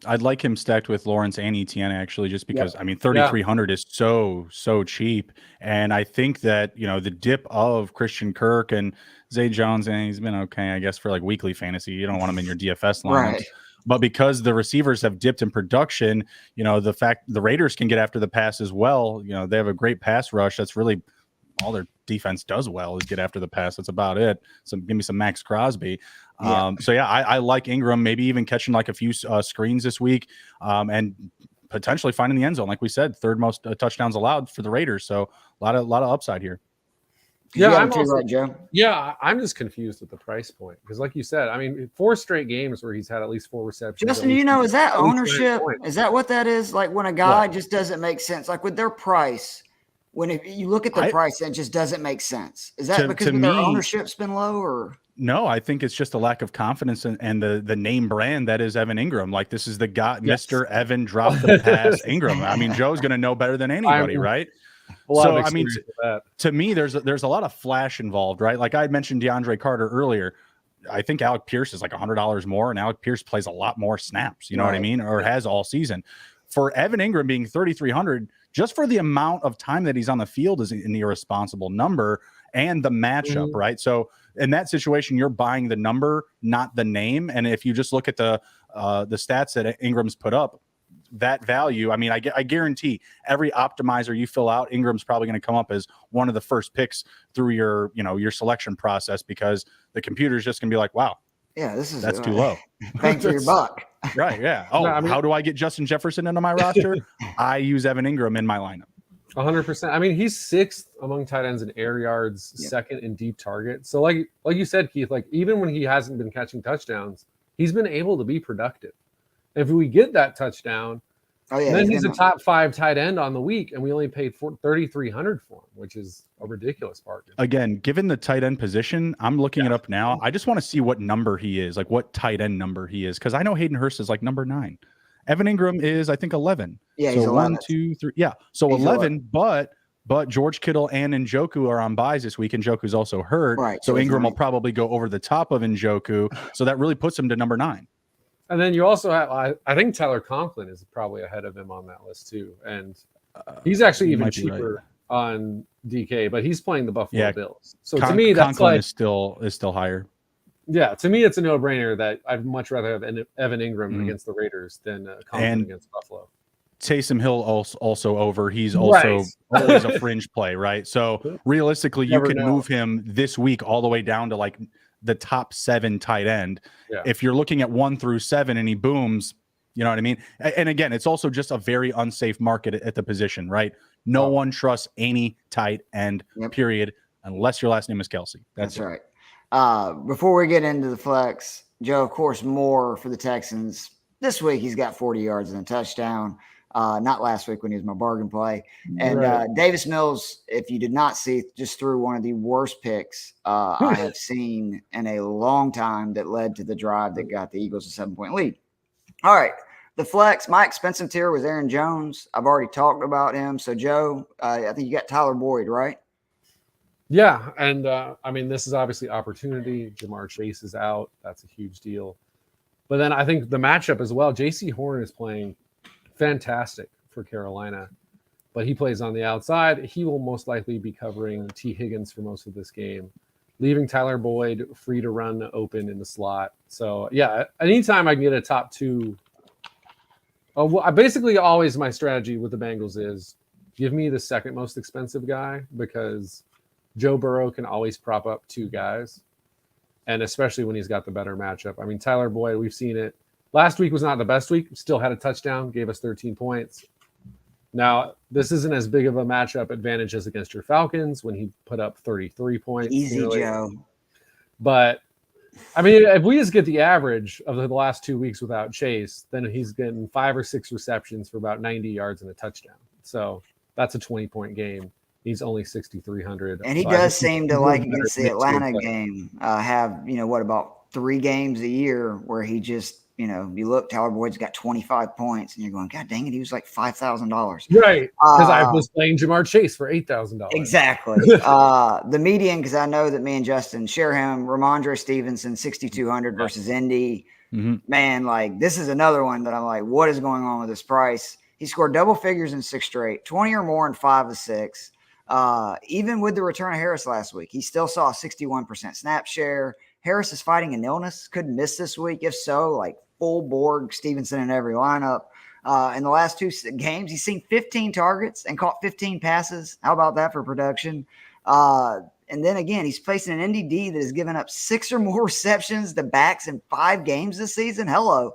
I'd like him stacked with Lawrence and Etienne, actually, just because, 3,300 is so cheap. And I think that, the dip of Christian Kirk and Zay Jones, and he's been okay, I guess, for like weekly fantasy. You don't want him in your DFS lineups. Right. But because the receivers have dipped in production, the fact the Raiders can get after the pass as well, they have a great pass rush. That's really all their defense does well is get after the pass. That's about it. So give me some Max Crosby. I like Ingram, maybe even catching like a few screens this week, and potentially finding the end zone. Like we said, 3rd most touchdowns allowed for the Raiders. So a lot of upside here. I'm just confused with the price point because, like you said, 4 straight games where he's had at least 4 receptions. Justin, is that ownership? Is that what that is? Like when a guy just doesn't make sense, like with their price. When you look at the price, it just doesn't make sense. Is that because their ownership's been low, or? No, I think it's just a lack of confidence and the name brand that is Evan Ingram. Like, this is the guy, Mr. Evan drop the pass Ingram. Joe's going to know better than anybody, right? So, to me, there's a lot of flash involved, right? Like I had mentioned DeAndre Carter earlier. I think Alec Pierce is like $100 more, and Alec Pierce plays a lot more snaps, you know what I mean? Or has all season. For Evan Ingram being 3,300, just for the amount of time that he's on the field is an irresponsible number, and the matchup, right? So in that situation, you're buying the number, not the name. And if you just look at the stats that Ingram's put up, that value, I guarantee every optimizer you fill out, Ingram's probably going to come up as one of the first picks through your selection process, because the computer's just going to be like, wow, that's too low. Thanks for your buck. Right. Yeah. Oh, how do I get Justin Jefferson into my roster? I use Evan Ingram in my lineup. 100%. He's 6th among tight ends in air yards, 2nd in deep targets. So like you said, Keith, like even when he hasn't been catching touchdowns, he's been able to be productive. If we get that touchdown, then he's a top 5 tight end on the week, and we only paid $3,300 for him, which is a ridiculous bargain. Again, given the tight end position, I'm looking it up now. I just want to see what number he is, like what tight end number he is, because I know Hayden Hurst is like number 9. Evan Ingram is, I think, 11. Yeah, so he's 1, 2, 3. Yeah, so he's 11, but George Kittle and Njoku are on buys this week. Njoku's also hurt, right? So Ingram will probably go over the top of Njoku, so that really puts him to number 9. And then you also have, I think Tyler Conklin is probably ahead of him on that list too, and he's actually even cheaper on DK, but he's playing the Buffalo Bills. So to me, that's Conklin is still higher. Yeah, to me, it's a no-brainer that I'd much rather have Evan Ingram against the Raiders than Conklin against Buffalo. Taysom Hill also over. He's also always a fringe play, right? So realistically, you can move him this week all the way down to like the top 7 tight end. Yeah. If you're looking at 1 through 7 and he booms, you know what I mean? And again, it's also just a very unsafe market at the position, right? No one trusts any tight end, period, unless your last name is Kelsey. That's right. Before we get into the flex, Joe, of course, Moore for the Texans. This week, he's got 40 yards and a touchdown. Not last week when he was my bargain play. And Davis Mills, if you did not see, just threw one of the worst picks I have seen in a long time that led to the drive that got the Eagles a 7-point lead. All right. The flex, my expensive tier was Aaron Jones. I've already talked about him. So, Joe, I think you got Tyler Boyd, right? Yeah. And, this is obviously opportunity. Jamar Chase is out. That's a huge deal. But then I think the matchup as well, J.C. Horn is playing fantastic for Carolina, but he plays on the outside. He will most likely be covering T. Higgins for most of this game. leaving Tyler Boyd free to run open in the slot. So yeah, anytime I can get a top 2. Basically always my strategy with the Bengals is give me the second most expensive guy, because Joe Burrow can always prop up 2 guys. And especially when he's got the better matchup. I mean, Tyler Boyd, we've seen it. Last week was not the best week. Still had a touchdown, gave us 13 points. Now, this isn't as big of a matchup advantage as against your Falcons when he put up 33 points. Easy, nearly. Joe. But, I mean, if we just get the average of the last 2 weeks without Chase, then he's getting 5 or 6 receptions for about 90 yards and a touchdown. So that's a 20-point game. He's only 6,300. And he does seem to, like against the Atlanta game, have, about 3 games a year where he just, you look, Tyler Boyd's got 25 points, and you're going, God dang it, he was like $5,000. Right, because I was playing Jamar Chase for $8,000. Exactly. The median, because I know that me and Justin share him, Ramondre Stevenson, 6,200 versus Indy. Mm-hmm. Man, like, this is another one that I'm like, what is going on with this price? He scored double figures in 6 straight, 20 or more in 5 of 6. Even with the return of Harris last week, he still saw a 61% snap share. Harris is fighting an illness, could miss this week. If so, like full Borg Stevenson in every lineup. In the last 2 games, he's seen 15 targets and caught 15 passes. How about that for production? And then again, he's facing an NDD that has given up 6 or more receptions to backs in 5 games this season. Hello.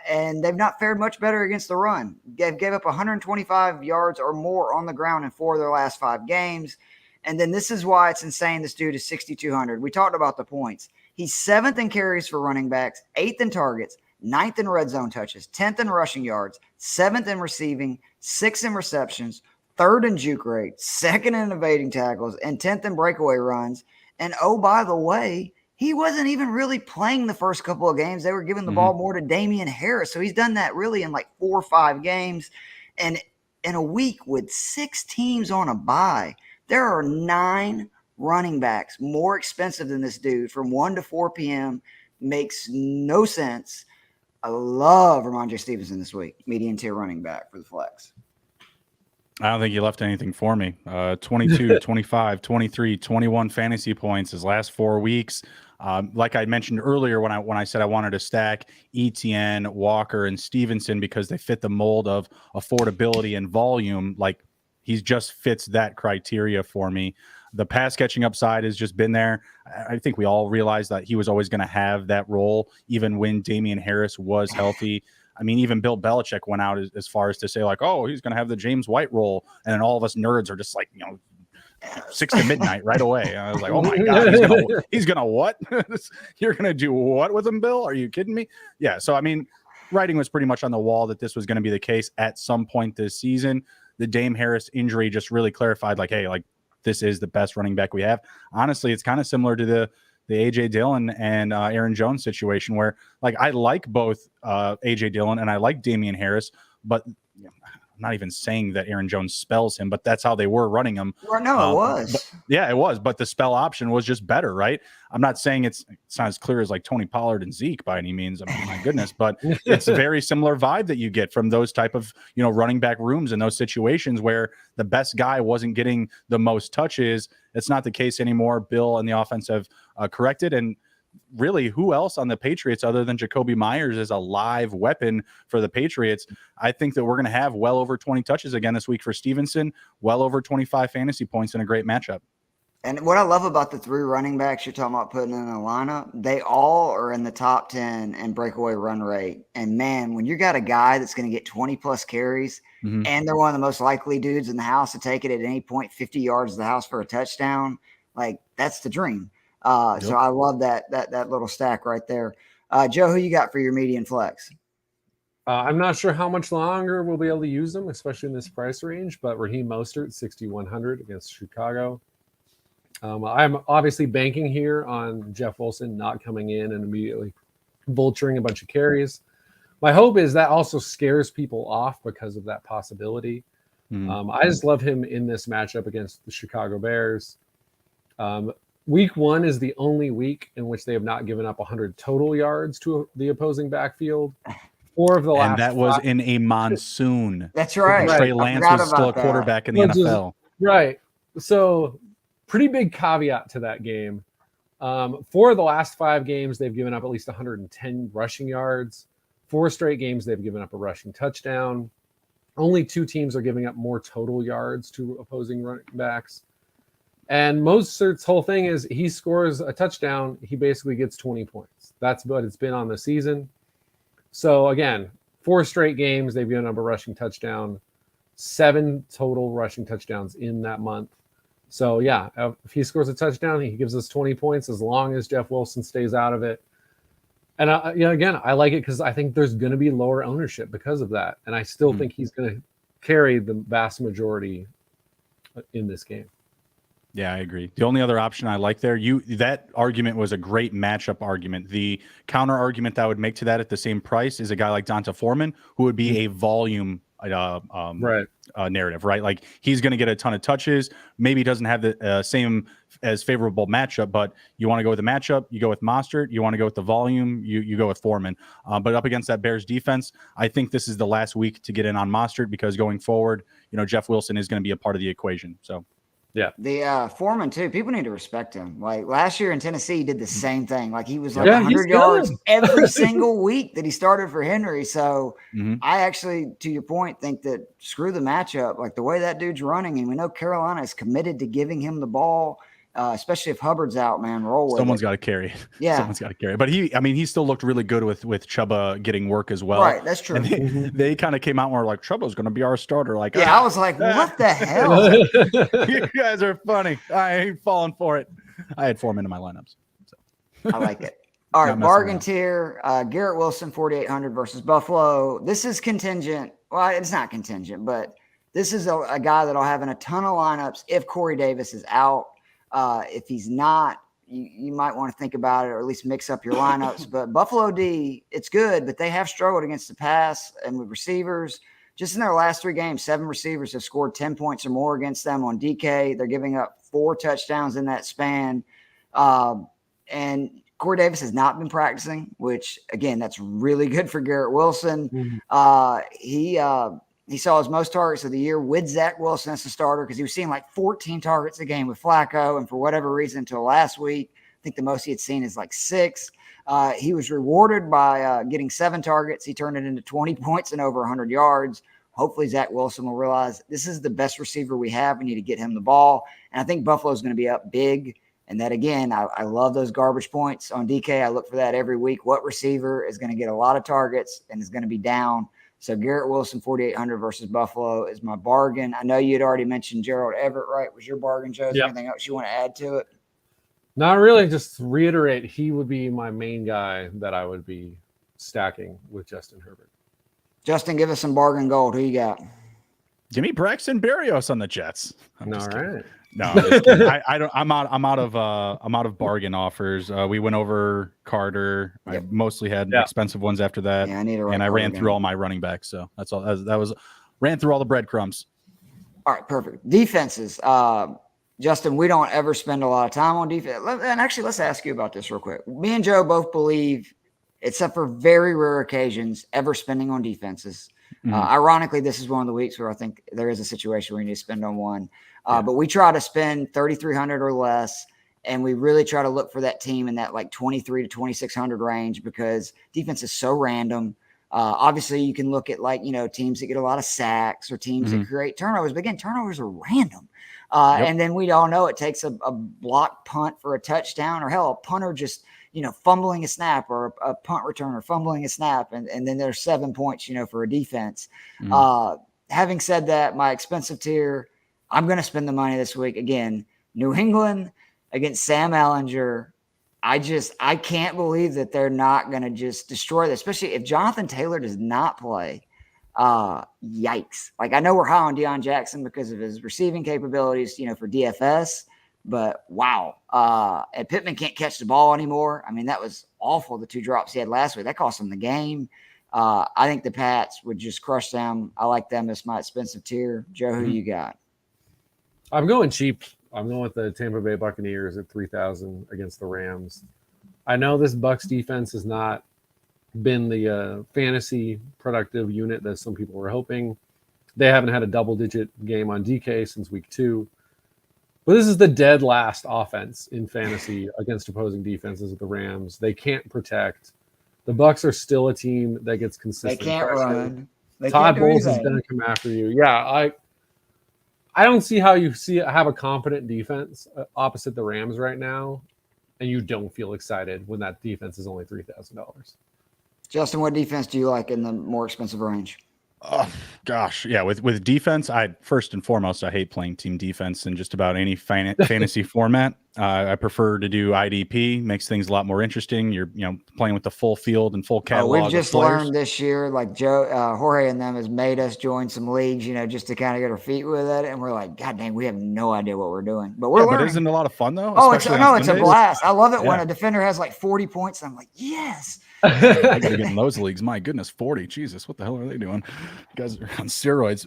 And they've not fared much better against the run. Gave up 125 yards or more on the ground in 4 of their last 5 games. And then this is why it's insane. This dude is 6,200. We talked about the points. He's 7th in carries for running backs, 8th in targets, 9th in red zone touches, 10th in rushing yards, 7th in receiving, 6th in receptions, 3rd in juke rate, 2nd in evading tackles, and 10th in breakaway runs. And oh, by the way, he wasn't even really playing the first couple of games. They were giving the ball more to Damian Harris. So he's done that really in like 4 or 5 games. And in a week with 6 teams on a bye, there are 9 running backs more expensive than this dude from 1 to 4 p.m. Makes no sense. I love Ramondre Stevenson this week, median tier running back for the flex. I don't think you left anything for me. 22, 25, 23, 21 fantasy points his last 4 weeks. Like I mentioned earlier when I said I wanted to stack ETN, Walker, and Stevenson because they fit the mold of affordability and volume, like he just fits that criteria for me. The pass catching upside has just been there. I think we all realized that he was always going to have that role, even when Damian Harris was healthy. I mean, even Bill Belichick went out as far as to say, like, oh, he's going to have the James White role. And then all of us nerds are just like, 6 to midnight right away. I was like, oh, my God, he's going to what? You're going to do what with him, Bill? Are you kidding me? Yeah. So, I mean, writing was pretty much on the wall that this was going to be the case at some point this season. The Dame Harris injury just really clarified, like, hey, like, this is the best running back we have. Honestly, it's kind of similar to the A.J. Dillon and Aaron Jones situation where, like, I like both A.J. Dillon and I like Damian Harris, but I'm not even saying that Aaron Jones spells him, but that's how they were running him. Well, no, it was. It was. But the spell option was just better, right? I'm not saying it's not as clear as like Tony Pollard and Zeke by any means. I mean, my goodness, but it's a very similar vibe that you get from those type of, running back rooms in those situations where the best guy wasn't getting the most touches. It's not the case anymore. Bill and the offense have corrected. And really, who else on the Patriots other than Jacoby Myers is a live weapon for the Patriots? I think that we're going to have well over 20 touches again this week for Stevenson, well over 25 fantasy points in a great matchup. And what I love about the 3 running backs you're talking about putting in a lineup, they all are in the top 10 in breakaway run rate. And man, when you got a guy that's going to get 20 plus carries and they're one of the most likely dudes in the house to take it at any point 50 yards of the house for a touchdown, like that's the dream. So I love that little stack right there. Joe, who you got for your median flex? I'm not sure how much longer we'll be able to use them, especially in this price range, but Raheem Mostert, 6,100 against Chicago. I'm obviously banking here on Jeff Wilson not coming in and immediately vulturing a bunch of carries. My hope is that also scares people off because of that possibility. I just love him in this matchup against the Chicago Bears. Week 1 is the only week in which they have not given up 100 total yards to the opposing backfield. 4 of the last. And that was in a monsoon. That's right. Trey Lance was still a quarterback in the NFL. Right. So pretty big caveat to that game. 4 of the last 5 games, they've given up at least 110 rushing yards. 4 straight games, they've given up a rushing touchdown. Only 2 teams are giving up more total yards to opposing running backs. And Mostert's whole thing is he scores a touchdown, he basically gets 20 points. That's what it's been on the season. So again, 4 straight games, they've given up a rushing touchdown. 7 total rushing touchdowns in that month. So yeah, if he scores a touchdown, he gives us 20 points as long as Jeff Wilson stays out of it. And again, I like it because I think there's going to be lower ownership because of that, and I still think he's going to carry the vast majority in this game. Yeah, I agree. The only other option I like there, that argument was a great matchup argument. The counter argument that I would make to that at the same price is a guy like Donta Foreman, who would be a volume narrative, right? Like he's going to get a ton of touches. Maybe he doesn't have the same as favorable matchup, but you want to go with the matchup, you go with Mostert. You want to go with the volume, you go with Foreman. But up against that Bears defense, I think this is the last week to get in on Mostert because going forward, Jeff Wilson is going to be a part of the equation. So. Yeah. The Foreman too, people need to respect him. Like last year in Tennessee, he did the same thing. Like he was like 100 yards every single week that he started for Henry. So I actually, to your point, think that screw the matchup. Like the way that dude's running, and we know Carolina is committed to giving him the ball, especially if Hubbard's out, man. Roll with Someone's it. got to carry. Yeah. Someone's got to carry. But he still looked really good with Chuba getting work as well. Right, that's true. And they kind of came out and were like, Chuba's going to be our starter. Like, yeah, I was like, what the hell? You guys are funny. I ain't falling for it. I had Foreman in my lineups. So. I like it. All right, bargain tier. Garrett Wilson, 4,800 versus Buffalo. This is contingent. Well, it's not contingent, but this is a guy that'll have in a ton of lineups if Corey Davis is out. If he's not, you might want to think about it or at least mix up your lineups. But Buffalo D, it's good, but they have struggled against the pass and with receivers. Just in their last 3 games, 7 receivers have scored 10 points or more against them on DK. They're giving up 4 touchdowns in that span. And Corey Davis has not been practicing, which, again, that's really good for Garrett Wilson. He saw his most targets of the year with Zach Wilson as the starter because he was seeing like 14 targets a game with Flacco. And for whatever reason, until last week, I think the most he had seen is like 6. He was rewarded by getting 7 targets. He turned it into 20 points and over 100 yards. Hopefully, Zach Wilson will realize this is the best receiver we have. We need to get him the ball. And I think Buffalo's going to be up big. And that, again, I love those garbage points on DK. I look for that every week. What receiver is going to get a lot of targets and is going to be down? So Garrett Wilson, 4,800 versus Buffalo is my bargain. I know you had already mentioned Gerald Everett, right? Was your bargain, Joe? Is there anything else you want to add to it? Not really. Just reiterate, he would be my main guy that I would be stacking with Justin Herbert. Justin, give us some bargain gold. Who you got? Give me Braxton Berrios on the Jets. All right. No, I'm just kidding. I don't. I'm out of bargain offers. We went over Carter. Yep. I mostly had expensive ones after that. Yeah, I need and I ran through all my running backs. So that's all. That was ran through all the breadcrumbs. All right, perfect. Defenses. Justin, we don't ever spend a lot of time on defense. And actually, let's ask you about this real quick. Me and Joe both believe, except for very rare occasions, ever spending on defenses. Ironically, this is one of the weeks where I think there is a situation where you need to spend on one. But we try to spend 3,300 or less, and we really try to look for that team in that like 23 to 2,600 range because defense is so random. Obviously, you can look at like, teams that get a lot of sacks or teams that create turnovers. But again, turnovers are random. And then we all know it takes a block punt for a touchdown or hell, a punter just fumbling a snap or a punt returner fumbling a snap. And then there's 7 points, for a defense. Having said that, my expensive tier, I'm going to spend the money this week. Again, New England against Sam Ehlinger. I can't believe that they're not going to just destroy this, especially if Jonathan Taylor does not play. Yikes. Like I know we're high on Deion Jackson because of his receiving capabilities, for DFS, but wow. And Pittman can't catch the ball anymore. I mean, that was awful. The 2 drops he had last week, that cost him the game. I think the Pats would just crush them. I like them as my expensive tier. Joe, who you got? I'm going cheap. I'm going with the Tampa Bay Buccaneers at 3,000 against the Rams. I know this Bucs defense has not been the fantasy productive unit that some people were hoping. They haven't had a double-digit game on DK since week 2. But this is the dead last offense in fantasy against opposing defenses of the Rams. They can't protect. The Bucs are still a team that gets They consistent can't pressure. run. They Todd can't do Bowles is anything. going to come after you. Yeah, I don't see how you have a competent defense opposite the Rams right now, and you don't feel excited when that defense is only $3,000. Justin, what defense do you like in the more expensive range? Oh gosh, yeah. With defense, I first and foremost, I hate playing team defense in just about any fantasy format. I prefer to do IDP. Makes things a lot more interesting. You're playing with the full field and full catalog. We've just learned this year, like Jorge and them has made us join some leagues, just to kind of get our feet with it, and we're like, God dang, we have no idea what we're doing, but we're learning. But isn't it a lot of fun though? Oh, it's a blast. I love it when a defender has like 40 points. And I'm like, yes. I gotta get in those leagues. My goodness, 40. Jesus, what the hell are they doing? You guys are on steroids.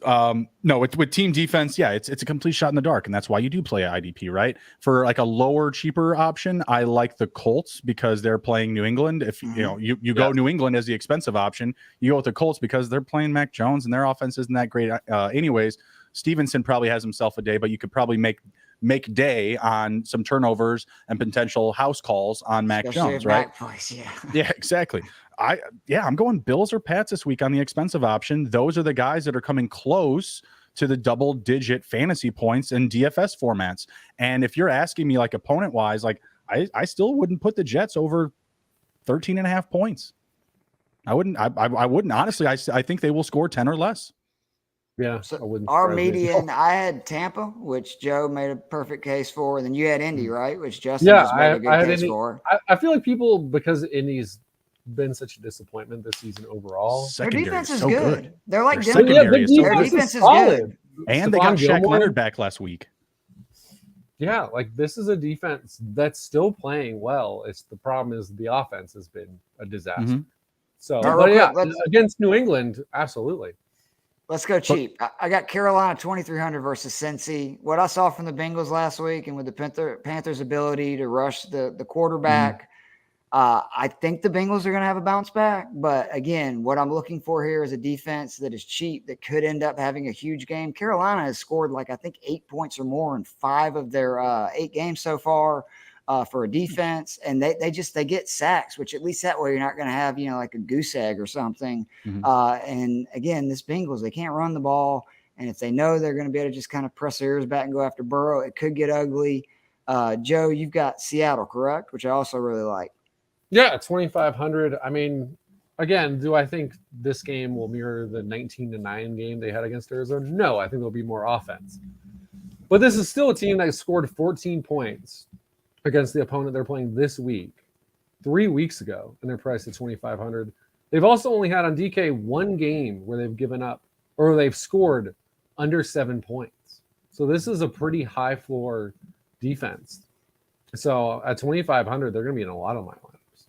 No, with team defense, yeah, it's a complete shot in the dark, and that's why you do play IDP, right? For like a lower, cheaper option, I like the Colts because they're playing New England. If you go New England as the expensive option, you go with the Colts because they're playing Mac Jones and their offense isn't that great. Anyways, Stevenson probably has himself a day, but you could probably make day on some turnovers and potential house calls on Mac Jones, right? Yeah, exactly. I'm going Bills or Pats this week on the expensive option. Those are the guys that are coming close to the double-digit fantasy points in DFS formats. And if you're asking me like opponent-wise, like I still wouldn't put the Jets over 13.5 points. I wouldn't. I wouldn't. Honestly, I think they will score 10 or less. Yeah, so our median, I had Tampa, which Joe made a perfect case for, and then you had Indy, right? Which Justin just made a good case for. I feel like people, because Indy's been such a disappointment this season overall. Their defense is so good. They're like their defense is good. And they got Shaq Leonard back last week. Yeah, like this is a defense that's still playing well. The problem is the offense has been a disaster. Mm-hmm. So, against New England, absolutely. Let's go cheap. I got Carolina 2,300 versus Cincy. What I saw from the Bengals last week, and with the Panthers' ability to rush the quarterback, I think the Bengals are going to have a bounce back. But again, what I'm looking for here is a defense that is cheap that could end up having a huge game. Carolina has scored I think 8 points or more in 5 of their 8 games so far. For a defense, and they get sacks, which at least that way you're not going to have like a goose egg or something. Mm-hmm. And again, this Bengals, they can't run the ball, and if they know they're going to be able to just kind of press their ears back and go after Burrow, it could get ugly. Joe, you've got Seattle, correct? Which I also really like. Yeah, 2,500. I mean, again, do I think this game will mirror the 19-9 game they had against Arizona? No, I think there'll be more offense, but this is still a team that scored 14 points against the opponent they're playing this week, 3 weeks ago, and they're priced at 2,500. They've also only had on DK one game where they've given up or they've scored under 7 points. So this is a pretty high floor defense. So at 2,500, they're going to be in a lot of my lineups.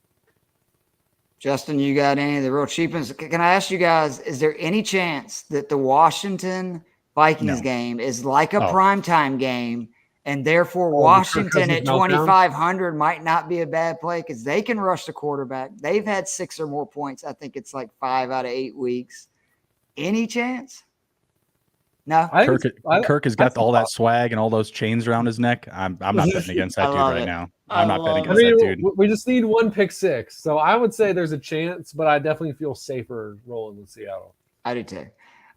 Justin, you got any of the real cheap ones? Can I ask you guys, is there any chance that the Washington Vikings game is like a primetime game? And therefore, Washington at 2,500 might not be a bad play because they can rush the quarterback. They've had 6 or more points. I think it's like 5 out of 8 weeks. Any chance? No. Kirk has got all that swag and all those chains around his neck. I'm not betting against that dude right now. I'm not betting against that dude. We just need one pick 6. So I would say there's a chance, but I definitely feel safer rolling with Seattle. I do too.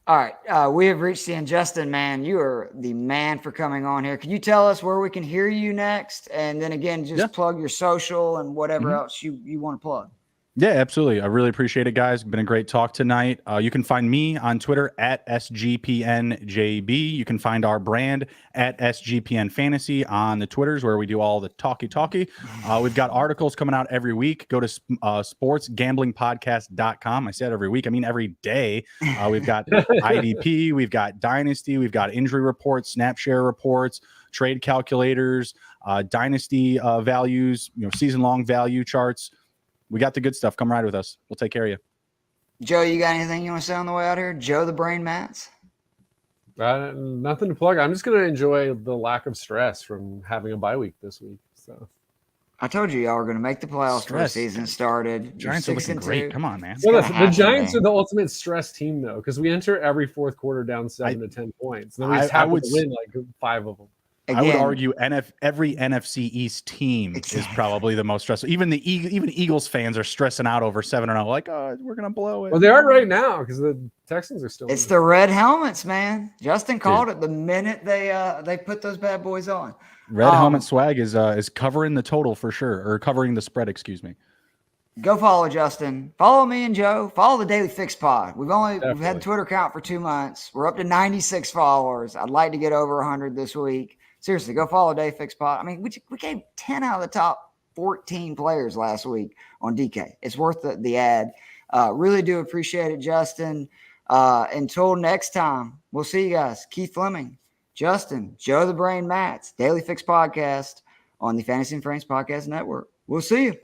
All right, we have reached the end. Justin, man, you are the man for coming on here. Can you tell us where we can hear you next? And then again, just plug your social and whatever else you want to plug. Yeah, absolutely. I really appreciate it, guys. Been a great talk tonight. You can find me on Twitter at SGPNJB. You can find our brand at SGPN Fantasy on the Twitters where we do all the talky. We've got articles coming out every week. Go to sportsgamblingpodcast.com. I said every week. I mean every day. We've got IDP. We've got Dynasty. We've got injury reports, snap share reports, trade calculators, Dynasty values, season-long value charts. We got the good stuff. Come ride with us. We'll take care of you. Joe, you got anything you want to say on the way out here? Joe the Brain Mats? Nothing to plug. I'm just going to enjoy the lack of stress from having a bye week this week. So I told you y'all were going to make the playoffs before the season started. Giants are looking great. Come on, man. Well, the Giants are the ultimate stress team, though, because we enter every fourth quarter down 7 to 10 points. And then we just have to win like 5 of them. again, I would argue every NFC East team is probably the most stressful. Even even Eagles fans are stressing out over 7-0. Like, oh, we're gonna blow it. Well, they are right now because the Texans are still. It's the red helmets, man. Justin called it the minute they put those bad boys on. Red helmet swag is covering the total for sure, or covering the spread. Excuse me. Go follow Justin. Follow me and Joe. Follow the Daily Fix Pod. We've had a Twitter account for 2 months. We're up to 96 followers. I'd like to get over 100 this week. Seriously, go follow Daily Fix Pod. I mean, we gave 10 out of the top 14 players last week on DK. It's worth the ad. Really do appreciate it, Justin. Until next time, we'll see you guys. Keith Fleming, Justin, Joe the Brain Mats, Daily Fix Podcast on the Fantasy and Friends Podcast Network. We'll see you.